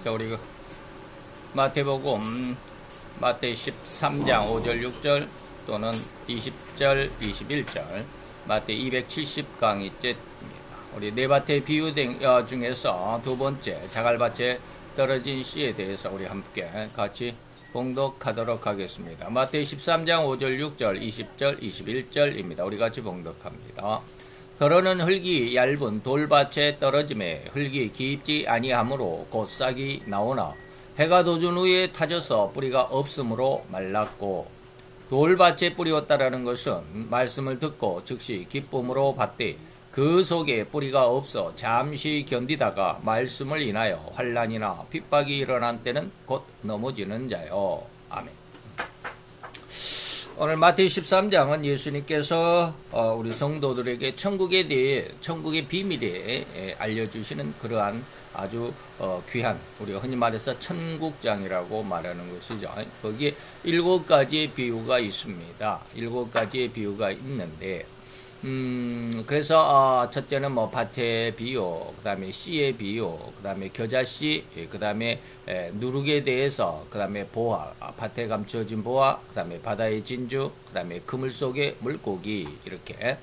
자, 우리 마태복음 마태 13장 5절 6절 또는 20절 21절 마태 270강의째입니다. 우리 네밭의 비유 중에서 두 번째 자갈밭에 떨어진 씨에 대해서 우리 함께 같이 봉독하도록 하겠습니다. 마태 13장 5절 6절 20절 21절입니다. 우리 같이 봉독합니다. 더러는 흙이 얇은 돌밭에 떨어짐에 흙이 깊지 아니하므로 곧 싹이 나오나 해가 돋은 후에 타져서 뿌리가 없으므로 말랐고, 돌밭에 뿌리었다라는 것은 말씀을 듣고 즉시 기쁨으로 받되 그 속에 뿌리가 없어 잠시 견디다가 말씀을 인하여 환난이나 핍박이 일어난 때는 곧 넘어지는 자요. 아멘. 오늘 마태 13장은 예수님께서 우리 성도들에게 천국에 대해, 천국의 비밀에 알려주시는 그러한 아주 귀한, 우리가 흔히 말해서 천국장이라고 말하는 것이죠. 거기에 7가지의 비유가 있습니다. 7가지의 비유가 있는데, 그래서 첫째는 뭐 밭의 비유, 그 다음에 씨의 비유, 그 다음에 겨자씨, 그 다음에 누룩에 대해서, 그 다음에 보화, 밭에 감추어진 보화, 그 다음에 바다의 진주, 그 다음에 그물 속의 물고기, 이렇게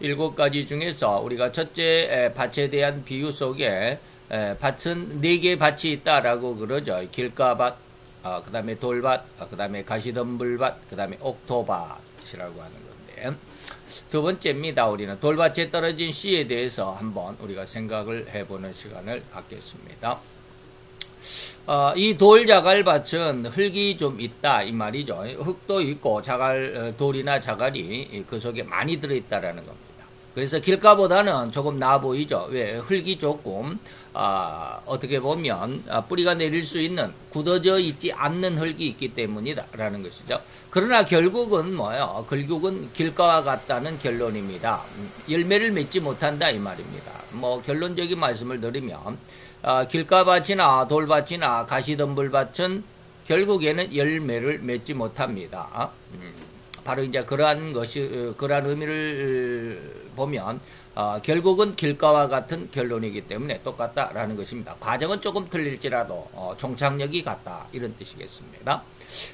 7가지 중에서 우리가 첫째 밭에 대한 비유 속에 밭은 4개의 밭이 있다라고 그러죠. 길가밭, 그 다음에 돌밭, 그 다음에 가시덤불밭, 그 다음에 옥토밭이라고 하는 건데, 두 번째입니다. 우리는 돌밭에 떨어진 씨에 대해서 한번 우리가 생각을 해보는 시간을 갖겠습니다. 이 돌자갈밭은 흙이 좀 있다 이 말이죠. 흙도 있고 돌이나 자갈이 그 속에 많이 들어있다라는 겁니다. 그래서 길가보다는 조금 나아 보이죠. 왜? 흙이 조금 어떻게 보면 뿌리가 내릴 수 있는 굳어져 있지 않는 흙이 있기 때문이다 라는 것이죠. 그러나 결국은 뭐예요? 결국은 길가와 같다는 결론입니다. 열매를 맺지 못한다 이 말입니다. 뭐 결론적인 말씀을 드리면 길가밭이나 돌밭이나 가시덤불밭은 결국에는 열매를 맺지 못합니다. 바로 이제 그러한 의미를 보면 결국은 길가와 같은 결론이기 때문에 똑같다라는 것입니다. 과정은 조금 틀릴지라도 종착역이 같다 이런 뜻이겠습니다.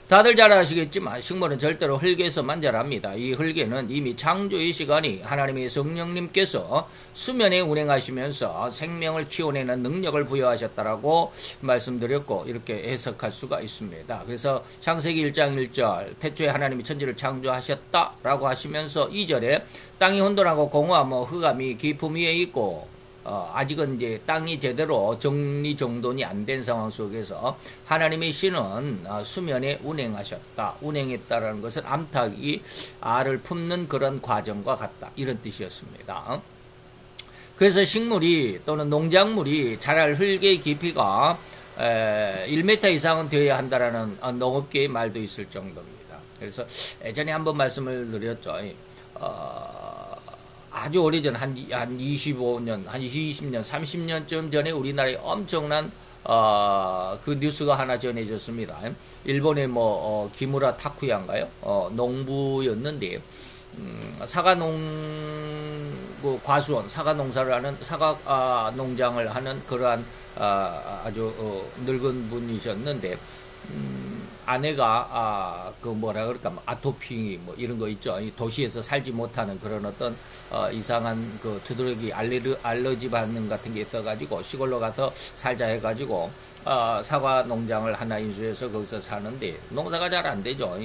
다들 잘 아시겠지만 식물은 절대로 흙에서만 자랍니다. 이 흙에는 이미 창조의 시간이 하나님의 성령님께서 수면에 운행하시면서 생명을 키워내는 능력을 부여하셨다라고 말씀드렸고 이렇게 해석할 수가 있습니다. 그래서 창세기 1장 1절 태초에 하나님이 천지를 창조하셨다라고 하시면서 2절에 땅이 혼돈하고 공허하며 흑암이 깊음 위에 있고 아직은 이제 땅이 제대로 정리정돈이 안 된 상황 속에서 하나님의 신은 수면에 운행하셨다. 운행했다라는 것은 암탉이 알을 품는 그런 과정과 같다. 이런 뜻이었습니다. 그래서 식물이 또는 농작물이 자랄 흙의 깊이가 1m 이상은 되어야 한다라는 농업계의 말도 있을 정도입니다. 그래서 예전에 한번 말씀을 드렸죠. 아주 오래전 한 25년, 한 20년, 30년쯤 전에 우리나라에 엄청난 그 뉴스가 하나 전해졌습니다. 일본의 기무라 타쿠야인가요? 농부였는데 과수원, 사과 농사를 하는 사과 농장을 하는 그러한 아주 늙은 분이셨는데 아내가 아토피 이런 거 있죠. 도시에서 살지 못하는 그런 어떤 이상한 그 두드러기 알러지 반응 같은 게 있어가지고 시골로 가서 살자 해가지고 사과 농장을 하나 인수해서 거기서 사는데 농사가 잘 안 되죠.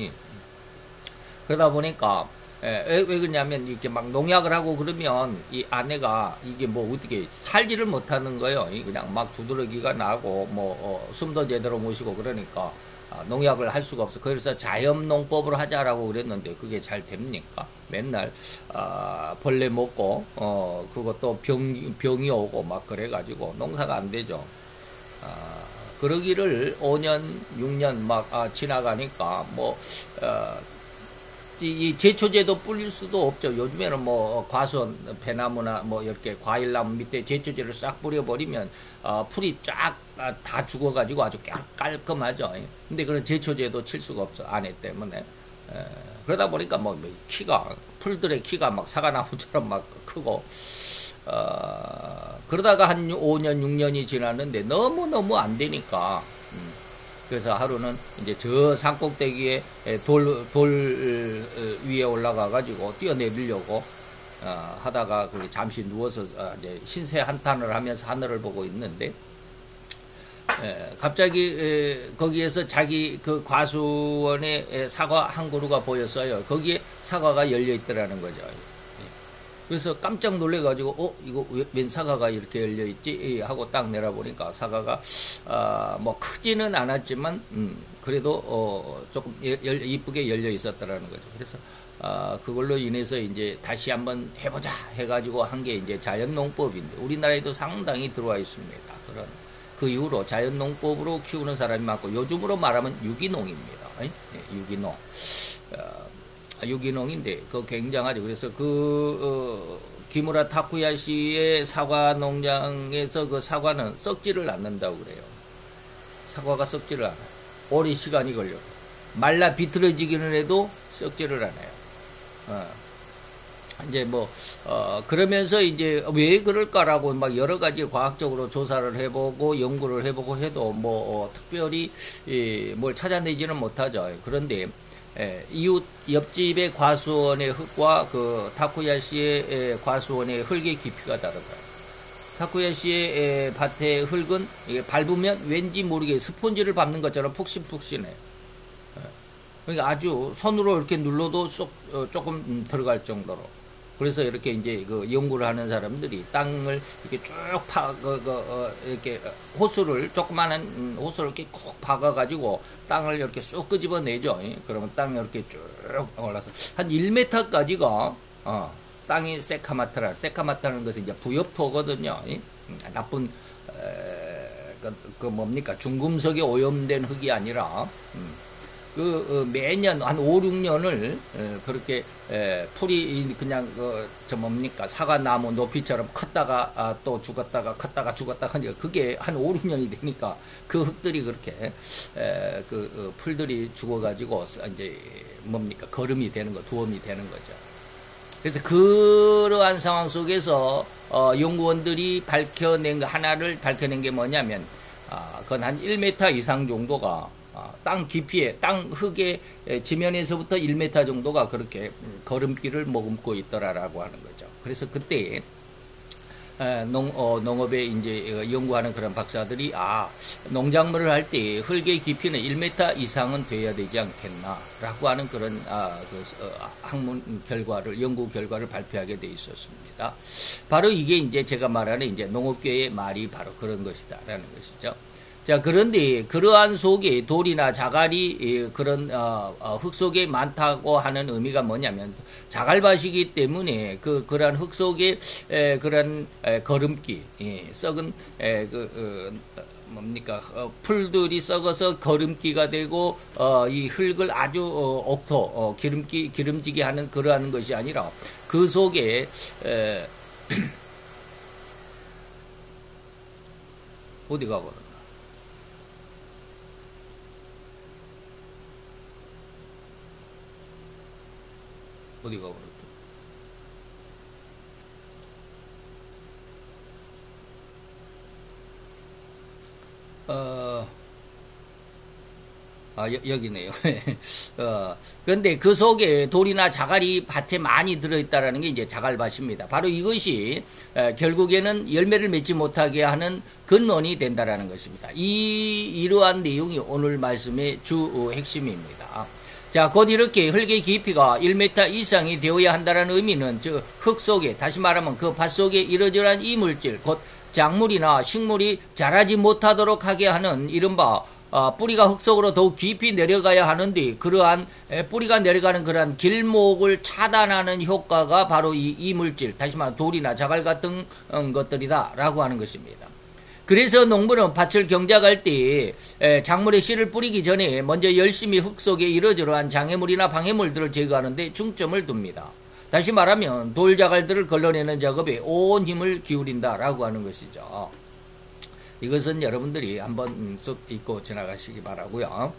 그러다 보니까 왜 그러냐면 이렇게 막 농약을 하고 그러면 이 아내가 이게 어떻게 살지를 못하는 거예요. 그냥 막 두드러기가 나고 숨도 제대로 못 쉬고 그러니까 농약을 할 수가 없어. 그래서 자연농법으로 하자라고 그랬는데 그게 잘 됩니까? 맨날 벌레 먹고 그것도 병이 오고 막 그래가지고 농사가 안 되죠. 그러기를 5년 6년 막 지나가니까 이 제초제도 뿌릴 수도 없죠. 요즘에는 과수원 배나무나 이렇게 과일나무 밑에 제초제를 싹 뿌려버리면 풀이 쫙 다 죽어가지고 아주 깔끔하죠. 근데 그런 제초제도 칠 수가 없죠. 아내 때문에. 그러다 보니까 풀들의 키가 막 사과나무처럼 막 크고 그러다가 한 5년, 6년이 지났는데 너무너무 안 되니까, 그래서 하루는 이제 저 산꼭대기에 돌 위에 올라가가지고 뛰어내리려고, 하다가 잠시 누워서 이제 신세 한탄을 하면서 하늘을 보고 있는데, 갑자기 거기에서 자기 그 과수원에 사과 한 그루가 보였어요. 거기에 사과가 열려 있더라는 거죠. 그래서 깜짝 놀래가지고 이거 웬 사과가 이렇게 열려 있지 하고 딱 내려보니까 사과가 뭐 크지는 않았지만 그래도 조금 이쁘게 열려 있었더라는 거죠. 그래서 그걸로 인해서 이제 다시 한번 해보자 해가지고 한 게 이제 자연농법인데 우리나라에도 상당히 들어와 있습니다. 그런 그 이후로 자연농법으로 키우는 사람이 많고 요즘으로 말하면 유기농입니다. 유기농. 유기농인데 그 굉장하죠. 그래서 기무라 타쿠야시의 사과 농장에서 그 사과는 썩지를 않는다고 그래요. 사과가 썩지를 않아요. 오랜 시간이 걸려도 말라 비틀어지기는 해도 썩지를 않아요. 이제 그러면서 이제 왜 그럴까라고 막 여러 가지 과학적으로 조사를 해보고 연구를 해보고 해도 특별히 뭘 찾아내지는 못하죠. 그런데 이웃 옆집의 과수원의 흙과 그 타쿠야시의 과수원의 흙의 깊이가 다르다. 타쿠야시의 밭의 흙은 밟으면 왠지 모르게 스폰지를 밟는 것처럼 푹신푹신해요. 그러니까 아주 손으로 이렇게 눌러도 조금 들어갈 정도로. 그래서 이렇게 이제 그 연구를 하는 사람들이 땅을 이렇게 쭉 이렇게 호수를, 조그마한 호수를 이렇게 쿡 박아가지고 땅을 이렇게 쑥 끄집어내죠. 그러면 땅이 이렇게 쭉 올라서 한 1m까지가, 땅이 새카마트라는 것은 이제 부엽토거든요. 나쁜, 뭡니까? 중금속에 오염된 흙이 아니라, 매년 한 5, 6년을 그렇게 풀이 그냥 사과나무 높이처럼 컸다가 또 죽었다가 컸다가 죽었다가 하니까 그게 한 5, 6년이 되니까 그 흙들이 그렇게 풀들이 죽어가지고 이제 거름이 되는 거, 두엄이 되는 거죠. 그래서 그러한 상황 속에서 연구원들이 하나를 밝혀낸 게 뭐냐면 그건 한 1m 이상 정도가 땅 깊이에, 땅 흙의 지면에서부터 1m 정도가 그렇게 거름길을 머금고 있더라라고 하는 거죠. 그래서 그때 농업에 이제 연구하는 그런 박사들이 농작물을 할 때 흙의 깊이는 1m 이상은 돼야 되지 않겠나라고 하는 그런 학문 결과를, 연구 결과를 발표하게 돼 있었습니다. 바로 이게 이제 제가 말하는 이제 농업계의 말이 바로 그런 것이다라는 것이죠. 자, 그런데 그러한 속에 돌이나 자갈이 그런 흙 속에 많다고 하는 의미가 뭐냐면 자갈밭이기 때문에 그러한 흙 속에 그런 거름기, 썩은 풀들이 썩어서 거름기가 되고 이 흙을 아주 기름지게 하는 그러한 것이 아니라 그 속에 어디 가버렸나? 어디가 그랬죠? 여기네요. 그런데 그 속에 돌이나 자갈이 밭에 많이 들어있다라는 게 이제 자갈밭입니다. 바로 이것이 결국에는 열매를 맺지 못하게 하는 근원이 된다라는 것입니다. 이러한 내용이 오늘 말씀의 주 핵심입니다. 자, 곧 이렇게 흙의 깊이가 1m 이상이 되어야 한다는 의미는 흙 속에, 다시 말하면 그 밭 속에 이러저러한 이물질, 곧 작물이나 식물이 자라지 못하도록 하게 하는 이른바 뿌리가 흙 속으로 더욱 깊이 내려가야 하는데 그러한 뿌리가 내려가는 그러한 길목을 차단하는 효과가 바로 이 이물질, 다시 말하면 돌이나 자갈 같은 것들이다 라고 하는 것입니다. 그래서 농부는 밭을 경작할 때 작물의 씨를 뿌리기 전에 먼저 열심히 흙 속에 이러저러한 장애물이나 방해물들을 제거하는데 중점을 둡니다. 다시 말하면 돌자갈들을 걸러내는 작업에 온 힘을 기울인다라고 하는 것이죠. 이것은 여러분들이 한번 쭉 읽고 지나가시기 바라고요.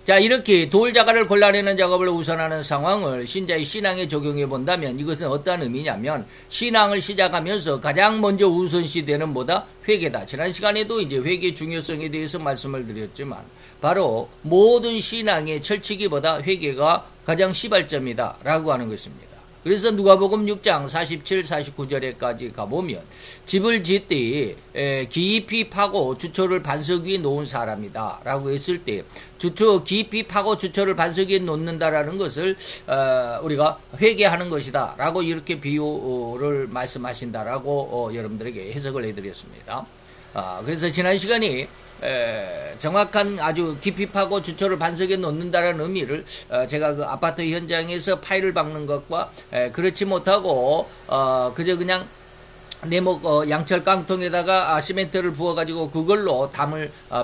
자, 이렇게 돌자갈을 골라내는 작업을 우선하는 상황을 신자의 신앙에 적용해 본다면 이것은 어떤 의미냐면 신앙을 시작하면서 가장 먼저 우선시되는 뭐다? 회개다. 지난 시간에도 이제 회개의 중요성에 대해서 말씀을 드렸지만 바로 모든 신앙의 철칙이보다 회개가 가장 시발점이다 라고 하는 것입니다. 그래서 누가복음 6장 47, 49절에까지 가보면 집을 짓되 깊이 파고 주초를 반석 위에 놓은 사람이다 라고 했을 때 주초 깊이 파고 주초를 반석 위에 놓는다라는 것을 우리가 회개하는 것이다 라고 이렇게 비유를 말씀하신다라고 여러분들에게 해석을 해드렸습니다. 그래서 지난 시간에 정확한 아주 깊이 파고 주초를 반석에 놓는다는 의미를 제가 그 아파트 현장에서 파일을 박는 것과 그렇지 못하고 그저 그냥 네모 양철 깡통에다가 시멘트를 부어가지고 그걸로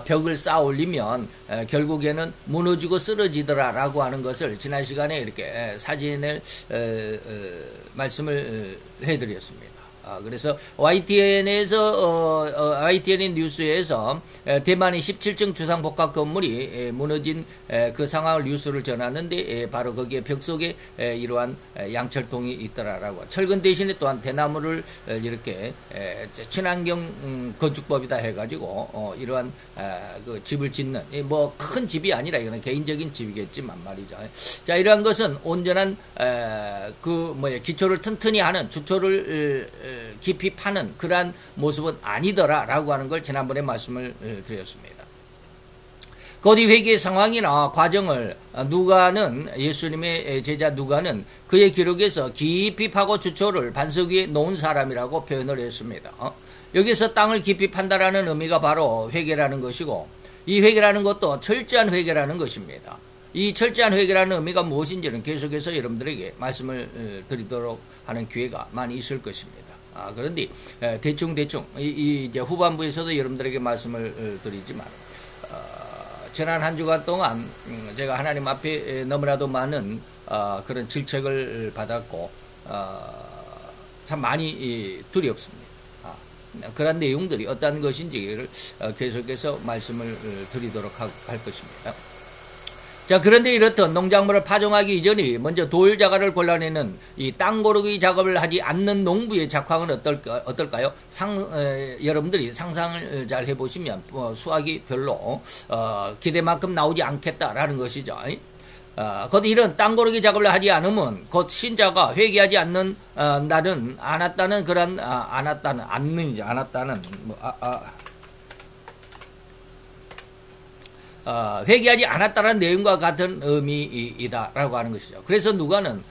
벽을 쌓아 올리면 결국에는 무너지고 쓰러지더라라고 하는 것을 지난 시간에 이렇게 사진을 말씀을 해드렸습니다. 그래서 YTN 뉴스에서 대만의 17층 주상복합 건물이 무너진 그 상황을 뉴스를 전하는데 바로 거기에 벽 속에 이러한 양철통이 있더라라고. 철근 대신에 또한 대나무를 이렇게 친환경 건축법이다 해가지고 이러한 그 집을 짓는 뭐 큰 집이 아니라 이거는 개인적인 집이겠지만 말이죠. 자, 이러한 것은 온전한 기초를 튼튼히 하는 주초를 깊이 파는 그러한 모습은 아니더라라고 하는 걸 지난번에 말씀을 드렸습니다. 곧 이 회개의 상황이나 과정을 예수님의 제자 누가는 그의 기록에서 깊이 파고 주초를 반석 위에 놓은 사람이라고 표현을 했습니다. 여기서 땅을 깊이 판다라는 의미가 바로 회개라는 것이고 이 회개라는 것도 철저한 회개라는 것입니다. 이 철저한 회개라는 의미가 무엇인지는 계속해서 여러분들에게 말씀을 드리도록 하는 기회가 많이 있을 것입니다. 그런데 대충 이제 후반부에서도 여러분들에게 말씀을 드리지만 지난 한 주간 동안 제가 하나님 앞에 너무나도 많은 그런 질책을 받았고 참 많이 두렵습니다. 그런 내용들이 어떤 것인지를 계속해서 말씀을 드리도록 할 것입니다. 자, 그런데 이렇듯 농작물을 파종하기 이전에 먼저 돌자갈을 골라내는 이 땅고르기 작업을 하지 않는 농부의 작황은 어떨까요? 여러분들이 상상을 잘 해보시면 수확이 별로 기대만큼 나오지 않겠다라는 것이죠. 곧 이런 땅고르기 작업을 하지 않으면 곧 신자가 회개하지 않는 날은 않았다는 그런 회개하지 않았다는 내용과 같은 의미이다라고 하는 것이죠. 그래서 누가는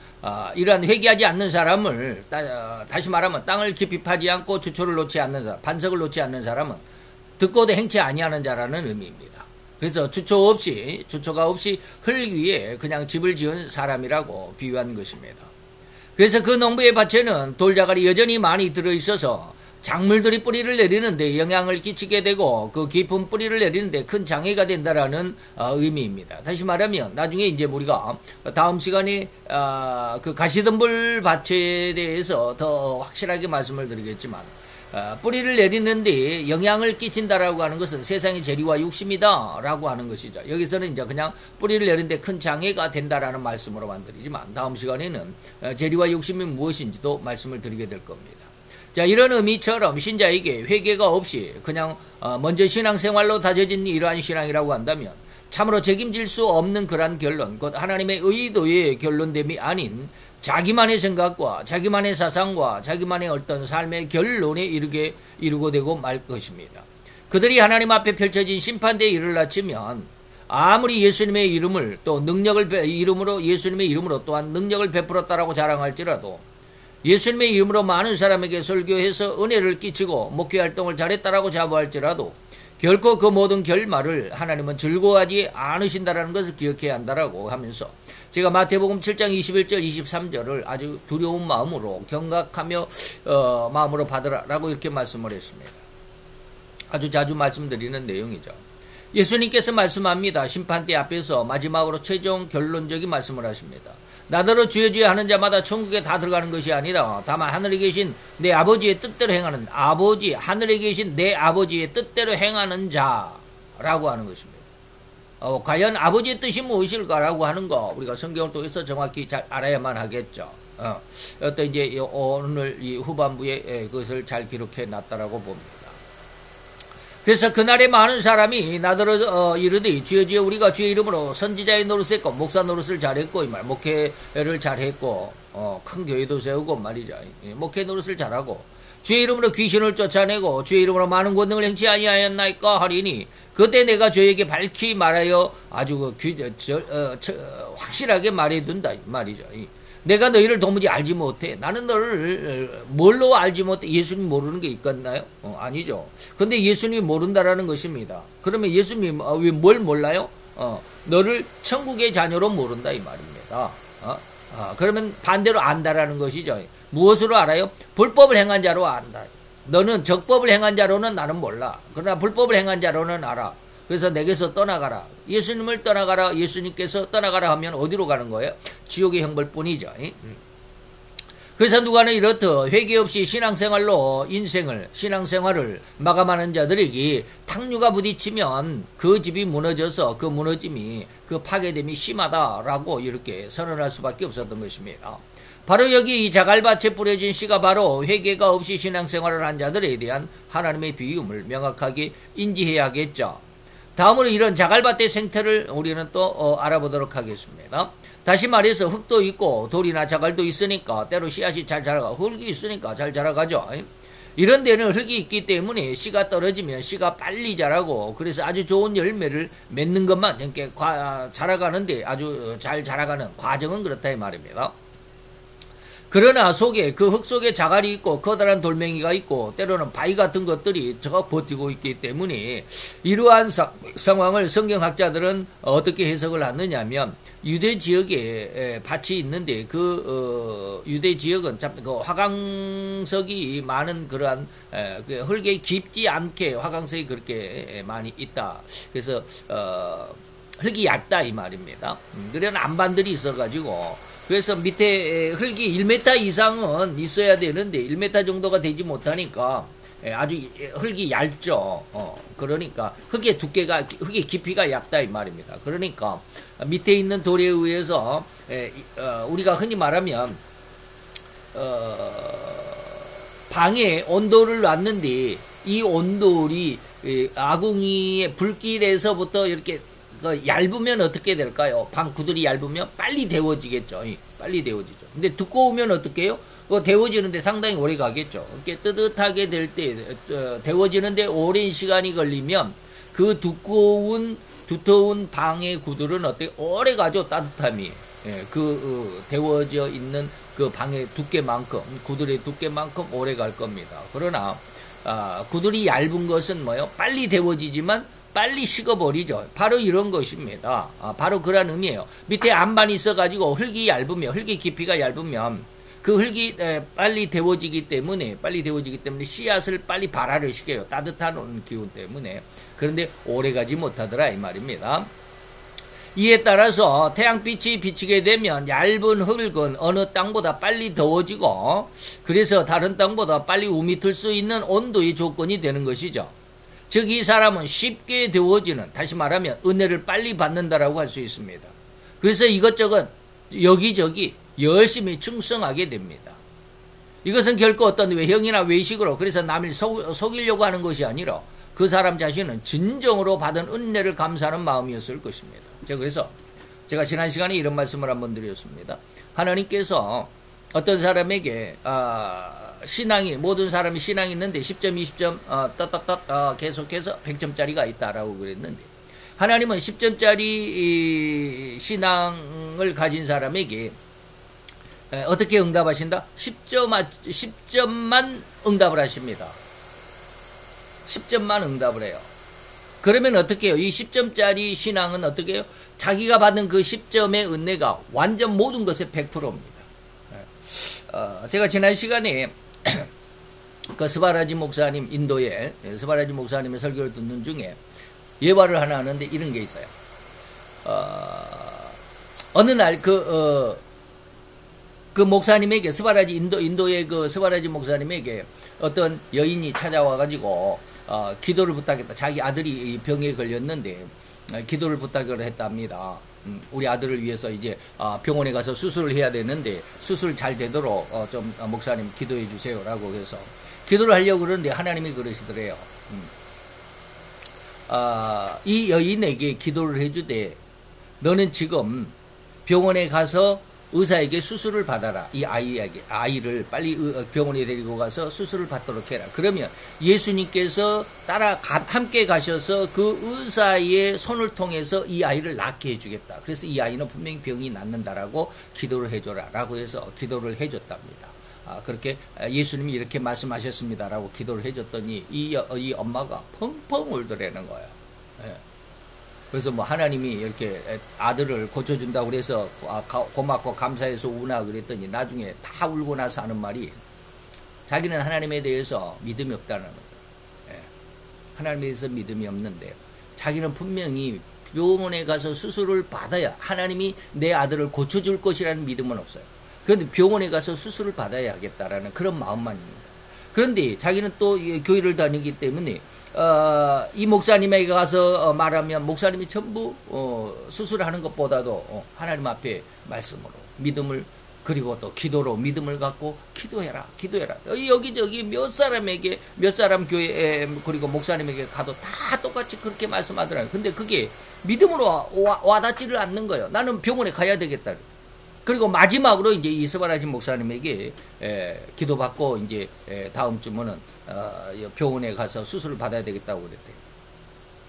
이러한 회개하지 않는 사람을 다시 말하면 땅을 깊이 파지 않고 주초를 놓지 않는 사람, 반석을 놓지 않는 사람은 듣고도 행치 아니하는 자라는 의미입니다. 그래서 주초가 없이 흙 위에 그냥 집을 지은 사람이라고 비유한 것입니다. 그래서 그 농부의 밭에는 돌자갈이 여전히 많이 들어있어서 작물들이 뿌리를 내리는데 영향을 끼치게 되고 그 깊은 뿌리를 내리는데 큰 장애가 된다라는 의미입니다. 다시 말하면 나중에 이제 우리가 다음 시간에 그 가시덤불 밭에 대해서 더 확실하게 말씀을 드리겠지만 뿌리를 내리는데 영향을 끼친다라고 하는 것은 세상의 재리와 욕심이다라고 하는 것이죠. 여기서는 이제 그냥 뿌리를 내리는데 큰 장애가 된다라는 말씀으로만 드리지만 다음 시간에는 재리와 욕심이 무엇인지도 말씀을 드리게 될 겁니다. 자, 이런 의미처럼 신자에게 회개가 없이 그냥 먼저 신앙생활로 다져진 이러한 신앙이라고 한다면 참으로 책임질 수 없는 그러한 결론, 곧 하나님의 의도의 결론됨이 아닌 자기만의 생각과 자기만의 사상과 자기만의 어떤 삶의 결론에 이르고 되고 말 것입니다. 그들이 하나님 앞에 펼쳐진 심판대에 이르러치면 아무리 예수님의 이름을 또 예수님의 이름으로 또한 능력을 베풀었다라고 자랑할지라도 예수님의 이름으로 많은 사람에게 설교해서 은혜를 끼치고 목회활동을 잘했다라고 자부할지라도 결코 그 모든 결말을 하나님은 즐거워하지 않으신다라는 것을 기억해야 한다라고 하면서 제가 마태복음 7장 21절 23절을 아주 두려운 마음으로 경각하며 마음으로 받으라라고 이렇게 말씀을 했습니다. 아주 자주 말씀드리는 내용이죠. 예수님께서 말씀합니다. 심판대 앞에서 마지막으로 최종 결론적인 말씀을 하십니다. 나더러 주여 주여 하는 자마다 천국에 다 들어가는 것이 아니라 다만 하늘에 계신 내 아버지의 뜻대로 행하는 하늘에 계신 내 아버지의 뜻대로 행하는 자라고 하는 것입니다. 과연 아버지의 뜻이 무엇일까라고 하는 거 우리가 성경을 통해서 정확히 잘 알아야만 하겠죠. 어떤 이제 오늘 이 후반부에 그것을 잘 기록해 놨다라고 봅니다. 그래서 그날에 많은 사람이 나더러 이르되 주여 주여 우리가 주의 이름으로 선지자의 노릇을 했고 목사 노릇을 잘했고 이 말 목회를 잘했고 큰 교회도 세우고 말이죠. 목회 노릇을 잘하고 주의 이름으로 귀신을 쫓아내고 주의 이름으로 많은 권능을 행치 아니하였나이까 하리니 그때 내가 저에게 밝히 말하여 아주 확실하게 말해둔다 말이죠. 내가 너희를 도무지 알지 못해. 나는 너를 뭘로 알지 못해? 예수님 모르는 게 있겠나요? 아니죠. 근데 예수님이 모른다라는 것입니다. 그러면 예수님이 왜 뭘 몰라요? 너를 천국의 자녀로 모른다 이 말입니다. 그러면 반대로 안다라는 것이죠. 무엇으로 알아요? 불법을 행한 자로 안다. 너는 적법을 행한 자로는 나는 몰라. 그러나 불법을 행한 자로는 알아. 그래서 내게서 떠나가라. 예수님을 떠나가라. 예수님께서 떠나가라 하면 어디로 가는 거예요? 지옥의 형벌뿐이죠. 그래서 누가는 이렇듯 회개 없이 신앙생활을 마감하는 자들에게 탕류가 부딪히면 그 집이 무너져서 그 무너짐이 그 파괴됨이 심하다라고 이렇게 선언할 수밖에 없었던 것입니다. 바로 여기 이 자갈밭에 뿌려진 씨가 바로 회개가 없이 신앙생활을 한 자들에 대한 하나님의 비움을 명확하게 인지해야겠죠. 다음으로 이런 자갈밭의 생태를 우리는 또 알아보도록 하겠습니다. 다시 말해서 흙도 있고 돌이나 자갈도 있으니까 때로 씨앗이 잘 자라가 흙이 있으니까 잘 자라가죠. 이런 데는 흙이 있기 때문에 씨가 떨어지면 씨가 빨리 자라고 그래서 아주 좋은 열매를 맺는 것만 이렇게 자라가는데 아주 잘 자라가는 과정은 그렇다 이 말입니다. 그러나 그 흙 속에 자갈이 있고 커다란 돌멩이가 있고 때로는 바위 같은 것들이 저가 버티고 있기 때문에 이러한 상황을 성경학자들은 어떻게 해석을 하느냐면 유대 지역에 밭이 있는데 그 유대 지역은 그 화강석이 많은 그러한 흙에 깊지 않게 화강석이 그렇게 많이 있다. 그래서 흙이 얇다 이 말입니다. 그런 안반들이 있어가지고 그래서 밑에 흙이 1m 이상은 있어야 되는데 1m 정도가 되지 못하니까 아주 흙이 얇죠. 그러니까 흙의 깊이가 얇다 이 말입니다. 그러니까 밑에 있는 돌에 의해서 우리가 흔히 말하면 방에 온돌을 놨는데 이 온돌이 아궁이의 불길에서부터 이렇게 얇으면 어떻게 될까요? 방 구들이 얇으면 빨리 데워지겠죠. 빨리 데워지죠. 근데 두꺼우면 어떻게 해요? 데워지는데 상당히 오래 가겠죠. 이렇게 뜨뜻하게 될 때, 데워지는데 오랜 시간이 걸리면 그 두터운 방의 구들은 어떻게 오래 가죠? 따뜻함이. 데워져 있는 그 방의 두께만큼, 구들의 두께만큼 오래 갈 겁니다. 그러나, 구들이 얇은 것은 뭐예요? 빨리 데워지지만 빨리 식어버리죠. 바로 이런 것입니다. 바로 그런 의미예요. 밑에 안반이 있어가지고 흙의 깊이가 얇으면 그 흙이 빨리 데워지기 때문에 씨앗을 빨리 발화를 시켜요. 따뜻한 기운 때문에. 그런데 오래가지 못하더라 이 말입니다. 이에 따라서 태양빛이 비치게 되면 얇은 흙은 어느 땅보다 빨리 더워지고 그래서 다른 땅보다 빨리 우미틀 수 있는 온도의 조건이 되는 것이죠. 즉 이 사람은 쉽게 데워지는 다시 말하면 은혜를 빨리 받는다라고 할 수 있습니다. 그래서 이것저것 여기저기 열심히 충성하게 됩니다. 이것은 결코 어떤 외형이나 외식으로 그래서 남을 속이려고 하는 것이 아니라 그 사람 자신은 진정으로 받은 은혜를 감사하는 마음이었을 것입니다. 그래서 제가 지난 시간에 이런 말씀을 한번 드렸습니다. 하나님께서 어떤 사람에게 모든 사람이 신앙이 있는데 10점, 20점, 계속해서 100점짜리가 있다라고 그랬는데, 하나님은 10점짜리 신앙을 가진 사람에게 어떻게 응답하신다? 10점만 응답을 하십니다. 10점만 응답을 해요. 그러면 어떻게 해요? 이 10점짜리 신앙은 어떻게 해요? 자기가 받은 그 10점의 은혜가 완전 모든 것의 100%입니다. 제가 지난 시간에 그 스바라지 목사님 인도에 스바라지 목사님의 설교를 듣는 중에 예화를 하나 하는데 이런 게 있어요. 어느 날 그 목사님에게 인도의 그 스바라지 목사님에게 어떤 여인이 찾아와가지고 기도를 부탁했다. 자기 아들이 병에 걸렸는데 기도를 부탁을 했답니다. 우리 아들을 위해서 이제 병원에 가서 수술을 해야 되는데 수술 잘 되도록 좀 목사님 기도해 주세요라고 해서 기도를 하려고 그러는데 하나님이 그러시더래요. 이 여인에게 기도를 해주되 너는 지금 병원에 가서 의사에게 수술을 받아라. 이 아이를 빨리 병원에 데리고 가서 수술을 받도록 해라. 그러면 예수님께서 함께 가셔서 그 의사의 손을 통해서 이 아이를 낫게 해주겠다. 그래서 이 아이는 분명히 병이 낫는다라고 기도를 해줘라. 라고 해서 기도를 해줬답니다. 그렇게 예수님이 이렇게 말씀하셨습니다라고 기도를 해줬더니 이 엄마가 펑펑 울더라는 거예요. 예. 그래서 뭐 하나님이 이렇게 아들을 고쳐준다고 그래서 고맙고 감사해서 우나 그랬더니 나중에 다 울고 나서 하는 말이 자기는 하나님에 대해서 믿음이 없다는 거예요. 예. 하나님에 대해서 믿음이 없는데 자기는 분명히 병원에 가서 수술을 받아야 하나님이 내 아들을 고쳐줄 것이라는 믿음은 없어요. 그런데 병원에 가서 수술을 받아야 하겠다라는 그런 마음만입니다. 그런데 자기는 또 교회를 다니기 때문에 이 목사님에게 가서 말하면 목사님이 전부 수술하는 것보다도 하나님 앞에 말씀으로 믿음을 그리고 또 기도로 믿음을 갖고 기도해라. 여기저기 몇 사람 교회 그리고 목사님에게 가도 다 똑같이 그렇게 말씀하더라고요. 근데 그게 믿음으로 와닿지를 않는 거예요. 나는 병원에 가야 되겠다. 그리고 마지막으로 이제 이스바라지 목사님에게 기도받고 이제 다음 주면은 병원에 가서 수술을 받아야 되겠다고 그랬대요.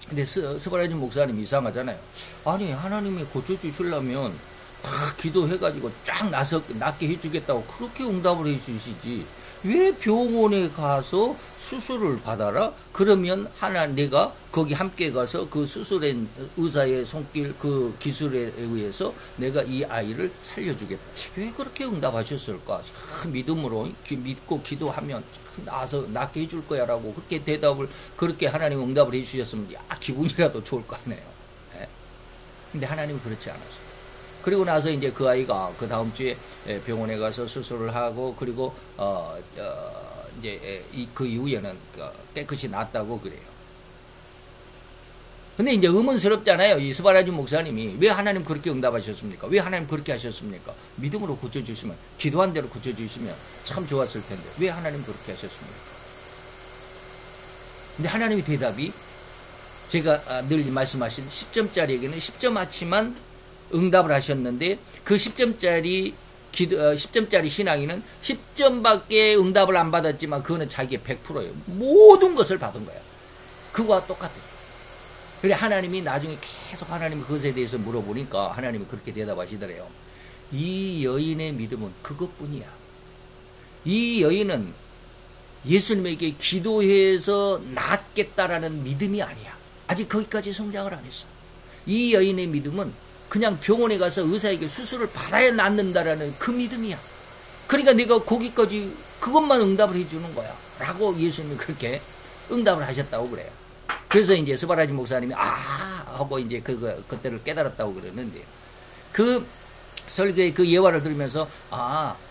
근데 스바라지 목사님 이상하잖아요. 아니 하나님이 고쳐주시려면 다 기도해가지고 쫙 낫게 해주겠다고 그렇게 응답을 해주시지. 왜 병원에 가서 수술을 받아라? 그러면 내가 거기 함께 가서 그 수술한 의사의 손길 그 기술에 의해서 내가 이 아이를 살려주겠다. 왜 그렇게 응답하셨을까? 믿음으로 믿고 기도하면 나서 낫게 해줄 거야라고 그렇게 그렇게 하나님 응답을 해주셨으면 기분이라도 좋을 거 아니에요. 근데 하나님은 그렇지 않았어요. 그리고 나서 이제 그 아이가 그 다음 주에 병원에 가서 수술을 하고 그리고 이제 그 이후에는 깨끗이 낫다고 그래요. 근데 이제 의문스럽잖아요. 이 스바라지 목사님이 왜 하나님 그렇게 응답하셨습니까? 왜 하나님 그렇게 하셨습니까? 믿음으로 고쳐주시면 기도한 대로 고쳐주시면 참 좋았을 텐데 왜 하나님 그렇게 하셨습니까? 근데 하나님의 대답이 제가 늘 말씀하신 10점짜리에게는 10점아치만 응답을 하셨는데 그 10점짜리 10점짜리 신앙인은 10점밖에 응답을 안 받았지만 그거는 자기의 100%예요. 모든 것을 받은 거예요. 그거와 똑같아요. 그래 하나님이 나중에 계속 하나님 그것에 대해서 물어보니까 하나님이 그렇게 대답하시더래요. 이 여인의 믿음은 그것뿐이야. 이 여인은 예수님에게 기도해서 낫겠다라는 믿음이 아니야. 아직 거기까지 성장을 안 했어. 이 여인의 믿음은 그냥 병원에 가서 의사에게 수술을 받아야 낫는다라는 그 믿음이야. 그러니까 내가 거기까지 그것만 응답을 해주는 거야. 라고 예수님이 그렇게 응답을 하셨다고 그래요. 그래서 이제 스바라지 목사님이 하고 이제 그때를 깨달았다고 그러는데 그 설교의 그 예화를 들으면서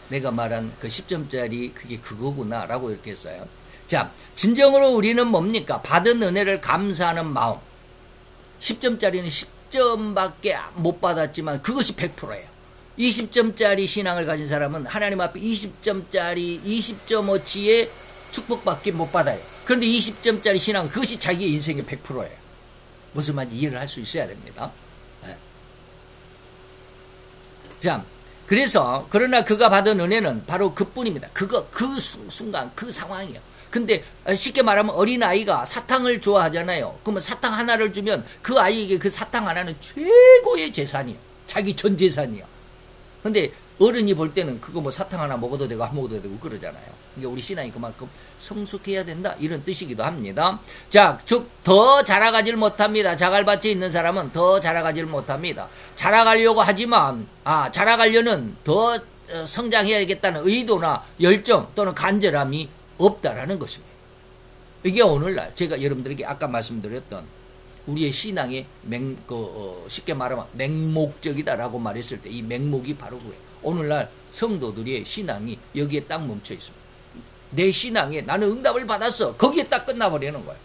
내가 말한 그 10점짜리 그게 그거구나 라고 이렇게 했어요. 자, 진정으로 우리는 뭡니까? 받은 은혜를 감사하는 마음. 10점짜리는 10점밖에 못 받았지만 그것이 100%예요. 20점짜리 신앙을 가진 사람은 하나님 앞에 20점짜리 20점어치의 축복밖에 못 받아요. 그런데 20점짜리 신앙은 그것이 자기의 인생의 100%예요. 무슨 말인지 이해를 할 수 있어야 됩니다. 네. 자, 그러나 그가 받은 은혜는 바로 그뿐입니다. 그 순간, 그 상황이에요. 근데 쉽게 말하면 어린아이가 사탕을 좋아하잖아요. 그러면 사탕 하나를 주면 그 아이에게 그 사탕 하나는 최고의 재산이에요. 자기 전 재산이에요. 근데 어른이 볼 때는 그거 뭐 사탕 하나 먹어도 되고 안 먹어도 되고 그러잖아요. 이게 우리 신앙이 그만큼 성숙해야 된다 이런 뜻이기도 합니다. 자, 즉 더 자라가질 못합니다. 자갈밭에 있는 사람은 더 자라가질 못합니다. 자라가려고 하지만 자라가려는 더 성장해야겠다는 의도나 열정 또는 간절함이 없다라는 것입니다. 이게 오늘날 제가 여러분들에게 아까 말씀드렸던 우리의 신앙의 쉽게 말하면 맹목적이다라고 말했을 때 이 맹목이 바로 그거예요. 오늘날 성도들의 신앙이 여기에 딱 멈춰 있습니다. 내 신앙에 나는 응답을 받았어. 거기에 딱 끝나버리는 거예요.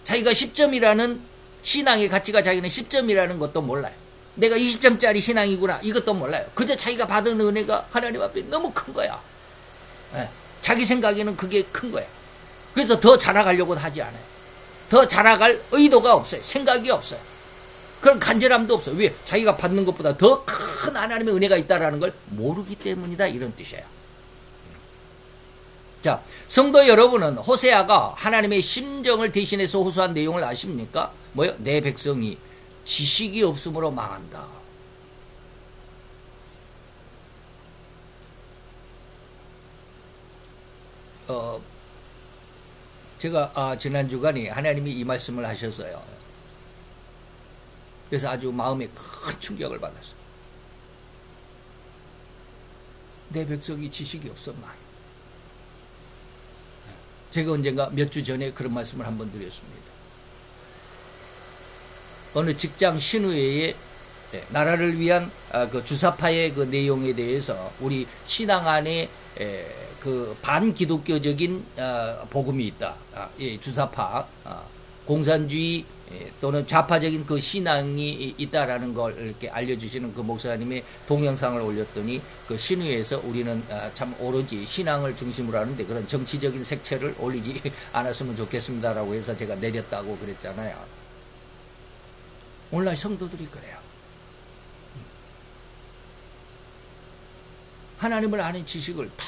자기가 10점이라는 신앙의 가치가 자기는 10점이라는 것도 몰라요. 내가 20점짜리 신앙이구나 이것도 몰라요. 그저 자기가 받은 은혜가 하나님 앞에 너무 큰 거야. 예, 자기 생각에는 그게 큰 거야. 그래서 더 자라가려고 하지 않아요. 더 자라갈 의도가 없어요. 생각이 없어요. 그런 간절함도 없어요. 왜? 자기가 받는 것보다 더 큰 하나님의 은혜가 있다는 걸 모르기 때문이다 이런 뜻이에요. 자, 성도 여러분은 호세아가 하나님의 심정을 대신해서 호소한 내용을 아십니까? 뭐요? 내 백성이 지식이 없으므로 망한다. 제가 지난 주간에 하나님이 이 말씀을 하셨어요. 그래서 아주 마음에 큰 충격을 받았어요. 내 백성이 지식이 없어 망해. 제가 언젠가 몇 주 전에 그런 말씀을 한번 드렸습니다. 어느 직장 신우회의 나라를 위한 그 주사파의 그 내용에 대해서 우리 신앙 안에 그 반기독교적인 복음이 있다. 주사파, 공산주의 또는 좌파적인 그 신앙이 있다라는 걸 이렇게 알려주시는 그 목사님의 동영상을 올렸더니 그 신우에서 우리는 참 오로지 신앙을 중심으로 하는데 그런 정치적인 색채를 올리지 않았으면 좋겠습니다라고 해서 제가 내렸다고 그랬잖아요. 오늘날 성도들이 그래요. 하나님을 아는 지식을 다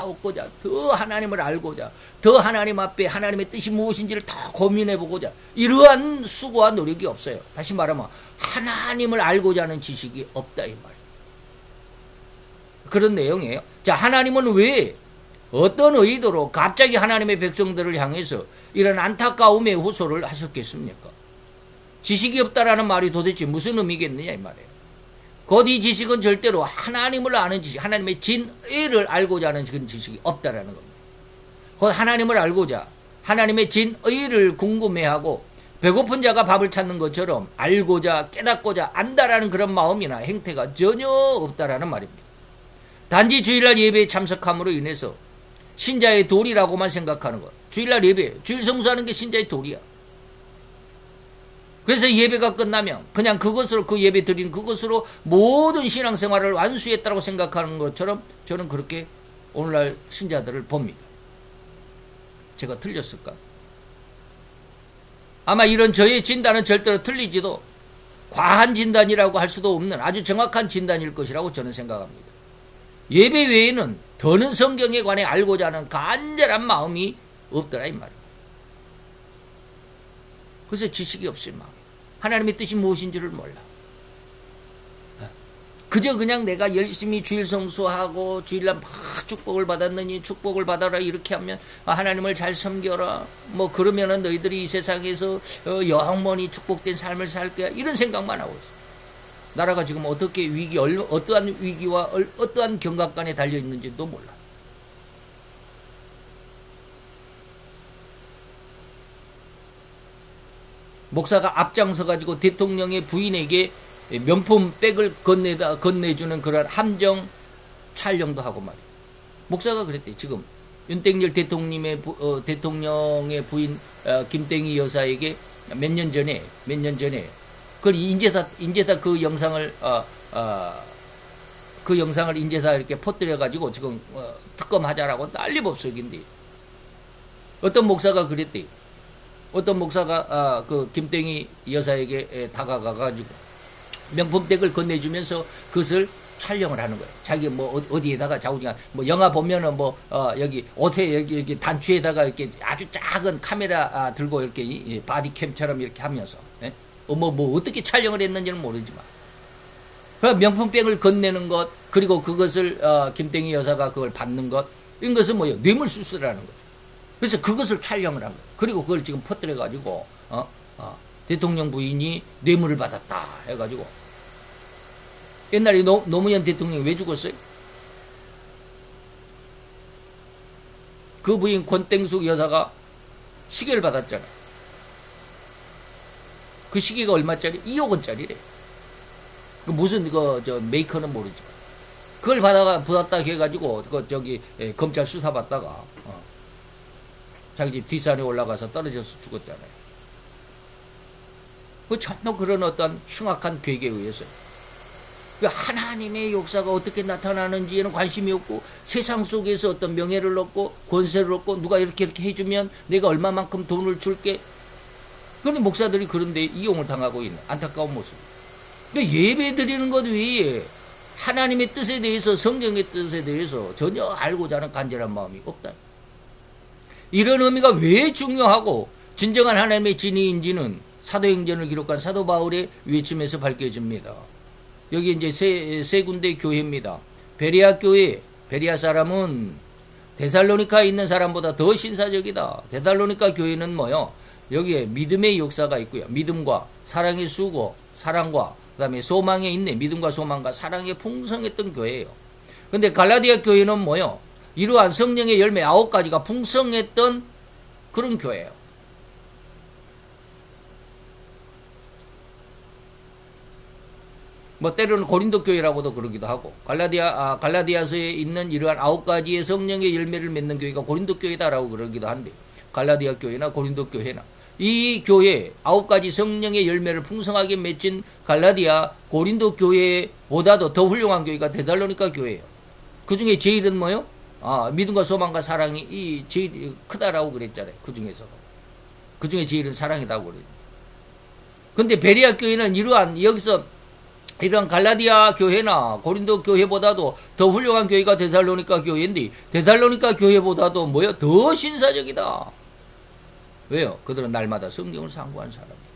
얻고자, 더 하나님을 알고자, 더 하나님 앞에 하나님의 뜻이 무엇인지를 다 고민해보고자 이러한 수고와 노력이 없어요. 다시 말하면 하나님을 알고자 하는 지식이 없다 이 말이에요. 그런 내용이에요. 자, 하나님은 왜 어떤 의도로 갑자기 하나님의 백성들을 향해서 이런 안타까움의 호소를 하셨겠습니까? 지식이 없다라는 말이 도대체 무슨 의미겠느냐 이 말이에요. 곧 이 지식은 절대로 하나님을 아는 지식, 하나님의 진의를 알고자 하는 그런 지식이 없다라는 겁니다. 곧 하나님을 알고자 하나님의 진의를 궁금해하고 배고픈 자가 밥을 찾는 것처럼 알고자 깨닫고자 안다라는 그런 마음이나 행태가 전혀 없다라는 말입니다. 단지 주일날 예배에 참석함으로 인해서 신자의 도리라고만 생각하는 것. 주일날 예배, 주일 성수하는 게 신자의 도리야. 그래서 예배가 끝나면 그냥 그것으로 그 예배 드리는 그것으로 모든 신앙생활을 완수했다고 생각하는 것처럼 저는 그렇게 오늘날 신자들을 봅니다. 제가 틀렸을까? 아마 이런 저의 진단은 절대로 틀리지도 과한 진단이라고 할 수도 없는 아주 정확한 진단일 것이라고 저는 생각합니다. 예배 외에는 더는 성경에 관해 알고자 하는 간절한 마음이 없더라 이 말이에요. 그래서 지식이 없을 마음. 하나님의 뜻이 무엇인지를 몰라. 그저 그냥 내가 열심히 주일 성수하고 주일날 막 축복을 받았느니 축복을 받아라 이렇게 하면 하나님을 잘 섬겨라 뭐 그러면은 너희들이 이 세상에서 영원히 축복된 삶을 살 거야 이런 생각만 하고 있어. 나라가 지금 어떻게 어떠한 위기와 어떠한 경각간에 달려 있는지도 몰라. 목사가 앞장서 가지고 대통령의 부인에게 명품백을 건네주는 그런 함정 촬영도 하고 말이에요. 목사가 그랬대. 지금 윤석열 대통령의 부인 김땡희 여사에게 몇 년 전에 그걸 인제사 그 영상을 그 영상을 인제사 이렇게 퍼뜨려 가지고 지금 특검하자라고 난리법석인데 어떤 목사가 그랬대. 어떤 목사가 그 김땡희 여사에게 다가가가지고 명품백을 건네주면서 그것을 촬영을 하는 거예요. 자기 뭐 어디에다가 자우지간 뭐 영화 보면은 뭐 여기 옷에 여기 단추에다가 이렇게 아주 작은 카메라 들고 이렇게 바디캠처럼 이렇게 하면서 뭐 어떻게 촬영을 했는지는 모르지만 그럼 명품백을 건네는 것 그리고 그것을 김땡희 여사가 그걸 받는 것 이런 것은 뭐예요? 뇌물수수라는 거죠. 그래서 그것을 촬영을 한 거예요. 그리고 그걸 지금 퍼뜨려가지고, 대통령 부인이 뇌물을 받았다 해가지고. 옛날에 노무현 대통령이 왜 죽었어요? 그 부인 권땡숙 여사가 시계를 받았잖아. 그 시계가 얼마짜리? 2억 원짜리래. 무슨 메이커는 모르지만 그걸 받았다 해가지고 검찰 수사 받다가 자기 집 뒷산에 올라가서 떨어져서 죽었잖아요. 전혀 그런 어떤 흉악한 계획에 의해서요. 하나님의 역사가 어떻게 나타나는지에는 관심이 없고 세상 속에서 어떤 명예를 얻고 권세를 얻고 누가 이렇게 해주면 내가 얼마만큼 돈을 줄게. 그런데 목사들이 그런데 이용을 당하고 있는 안타까운 모습. 예배 드리는 것 외에 하나님의 뜻에 대해서 성경의 뜻에 대해서 전혀 알고자 하는 간절한 마음이 없다. 이런 의미가 왜 중요하고 진정한 하나님의 진리인지는 사도행전을 기록한 사도 바울의 외침에서 밝혀집니다. 여기 이제 세 군데 교회입니다. 베레아 교회, 베레아 사람은 데살로니카에 있는 사람보다 더 신사적이다. 데살로니카 교회는 뭐요? 여기에 믿음의 역사가 있고요. 믿음과 사랑의 수고, 사랑과 그 다음에 소망의 인내, 믿음과 소망과 사랑에 풍성했던 교회예요. 근데 갈라디아 교회는 뭐요? 이러한 성령의 열매 9가지가 풍성했던 그런 교회예요. 때로는 고린도 교회라고도 그러기도 하고 갈라디아서에 있는 이러한 9가지의 성령의 열매를 맺는 교회가 고린도 교회다라고 그러기도 한데 갈라디아 교회나 고린도 교회나 이 교회 9가지 성령의 열매를 풍성하게 맺힌 갈라디아 고린도 교회보다도 더 훌륭한 교회가 데살로니가 교회예요. 그 중에 제일은 뭐요? 믿음과 소망과 사랑이 제일 크다라고 그랬잖아요. 그 중에서도. 그 중에 제일은 사랑이라고 그래요. 근데 베레아 교회는 여기서 이런 갈라디아 교회나 고린도 교회보다도 더 훌륭한 교회가 데살로니가 교회인데 데살로니가 교회보다도 뭐요? 더 신사적이다. 왜요? 그들은 날마다 성경을 상고한 사람이에요.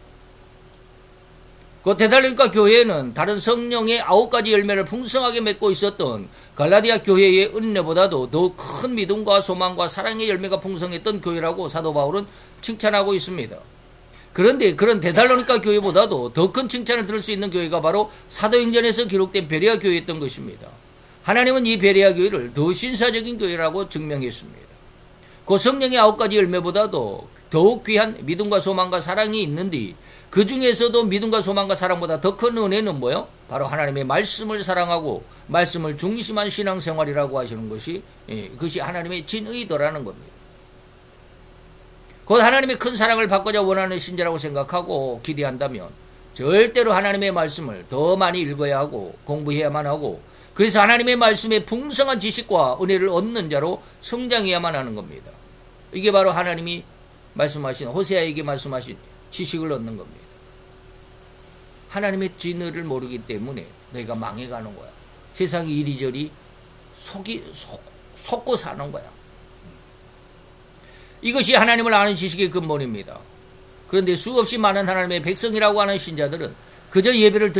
그 데살로니가 교회는 다른 성령의 9가지 열매를 풍성하게 맺고 있었던 갈라디아 교회의 은혜보다도 더 큰 믿음과 소망과 사랑의 열매가 풍성했던 교회라고 사도 바울은 칭찬하고 있습니다. 그런데 그런 데살로니가 교회보다도 더 큰 칭찬을 들을 수 있는 교회가 바로 사도행전에서 기록된 베레아 교회였던 것입니다. 하나님은 이 베레아 교회를 더 신사적인 교회라고 증명했습니다. 그 성령의 9가지 열매보다도 더욱 귀한 믿음과 소망과 사랑이 있는데 그 중에서도 믿음과 소망과 사랑보다 더 큰 은혜는 뭐요? 바로 하나님의 말씀을 사랑하고 말씀을 중심한 신앙생활이라고 하시는 것이 그것이 하나님의 진의도라는 겁니다. 곧 하나님의 큰 사랑을 받고자 원하는 신자라고 생각하고 기대한다면 절대로 하나님의 말씀을 더 많이 읽어야 하고 공부해야만 하고 그래서 하나님의 말씀의 풍성한 지식과 은혜를 얻는 자로 성장해야만 하는 겁니다. 이게 바로 하나님이 말씀하신 호세아에게 말씀하신 지식을 얻는 겁니다. 하나님의 진리를 모르기 때문에 너희가 망해가는 거야. 세상이 이리저리 속고 사는 거야. 이것이 하나님을 아는 지식의 근본입니다. 그런데 수없이 많은 하나님의 백성이라고 하는 신자들은 그저 예배를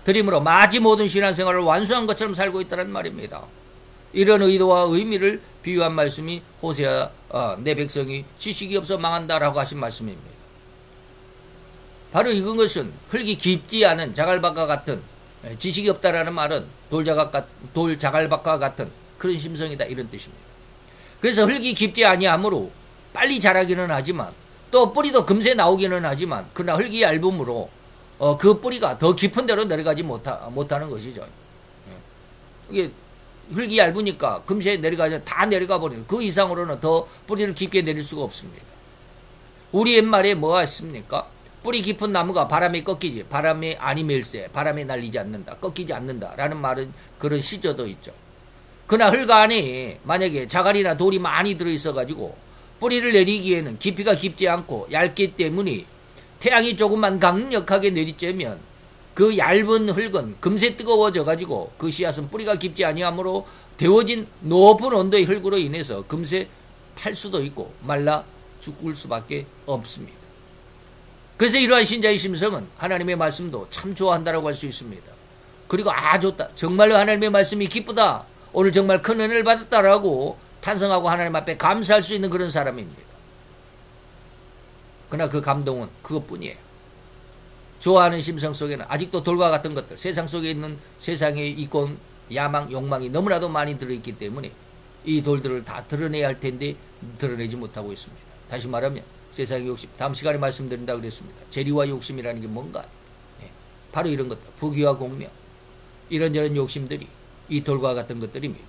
드림으로 마치 모든 신앙생활을 완수한 것처럼 살고 있다는 말입니다. 이런 의도와 의미를 비유한 말씀이 호세아 내 백성이 지식이 없어 망한다라고 하신 말씀입니다. 바로 이것은 흙이 깊지 않은 자갈밭과 같은 지식이 없다라는 말은 돌자갈밭과 같은 그런 심성이다 이런 뜻입니다. 그래서 흙이 깊지 아니하므로 빨리 자라기는 하지만 또 뿌리도 금세 나오기는 하지만 그러나 흙이 얇음으로 그 뿌리가 더 깊은 데로 내려가지 못하는 것이죠. 이게 흙이 얇으니까 금세 다 내려가 버리는 그 이상으로는 더 뿌리를 깊게 내릴 수가 없습니다. 우리 옛말에 뭐가 있습니까? 뿌리 깊은 나무가 바람에 꺾이지 바람에 아니멜세 바람에 날리지 않는다 꺾이지 않는다 라는 말은 그런 시조도 있죠. 그러나 흙 안에 만약에 자갈이나 돌이 많이 들어있어가지고 뿌리를 내리기에는 깊이가 깊지 않고 얇기 때문에 태양이 조금만 강력하게 내리쬐면 그 얇은 흙은 금세 뜨거워져가지고 그 씨앗은 뿌리가 깊지 아니하므로 데워진 높은 온도의 흙으로 인해서 금세 탈 수도 있고 말라 죽을 수밖에 없습니다. 그래서 이러한 신자의 심성은 하나님의 말씀도 참 좋아한다라고 할 수 있습니다. 그리고 좋다 정말로 하나님의 말씀이 기쁘다 오늘 정말 큰 은혜를 받았다라고 탄성하고 하나님 앞에 감사할 수 있는 그런 사람입니다. 그러나 그 감동은 그것뿐이에요. 좋아하는 심성 속에는 아직도 돌과 같은 것들 세상 속에 있는 세상의 이권 야망 욕망이 너무나도 많이 들어있기 때문에 이 돌들을 다 드러내야 할 텐데 드러내지 못하고 있습니다. 다시 말하면 세상의 욕심 다음 시간에 말씀드린다고 그랬습니다. 재리와 욕심이라는 게 뭔가 바로 이런 것들, 부귀와 공명, 이런저런 욕심들이 이 돌과 같은 것들입니다.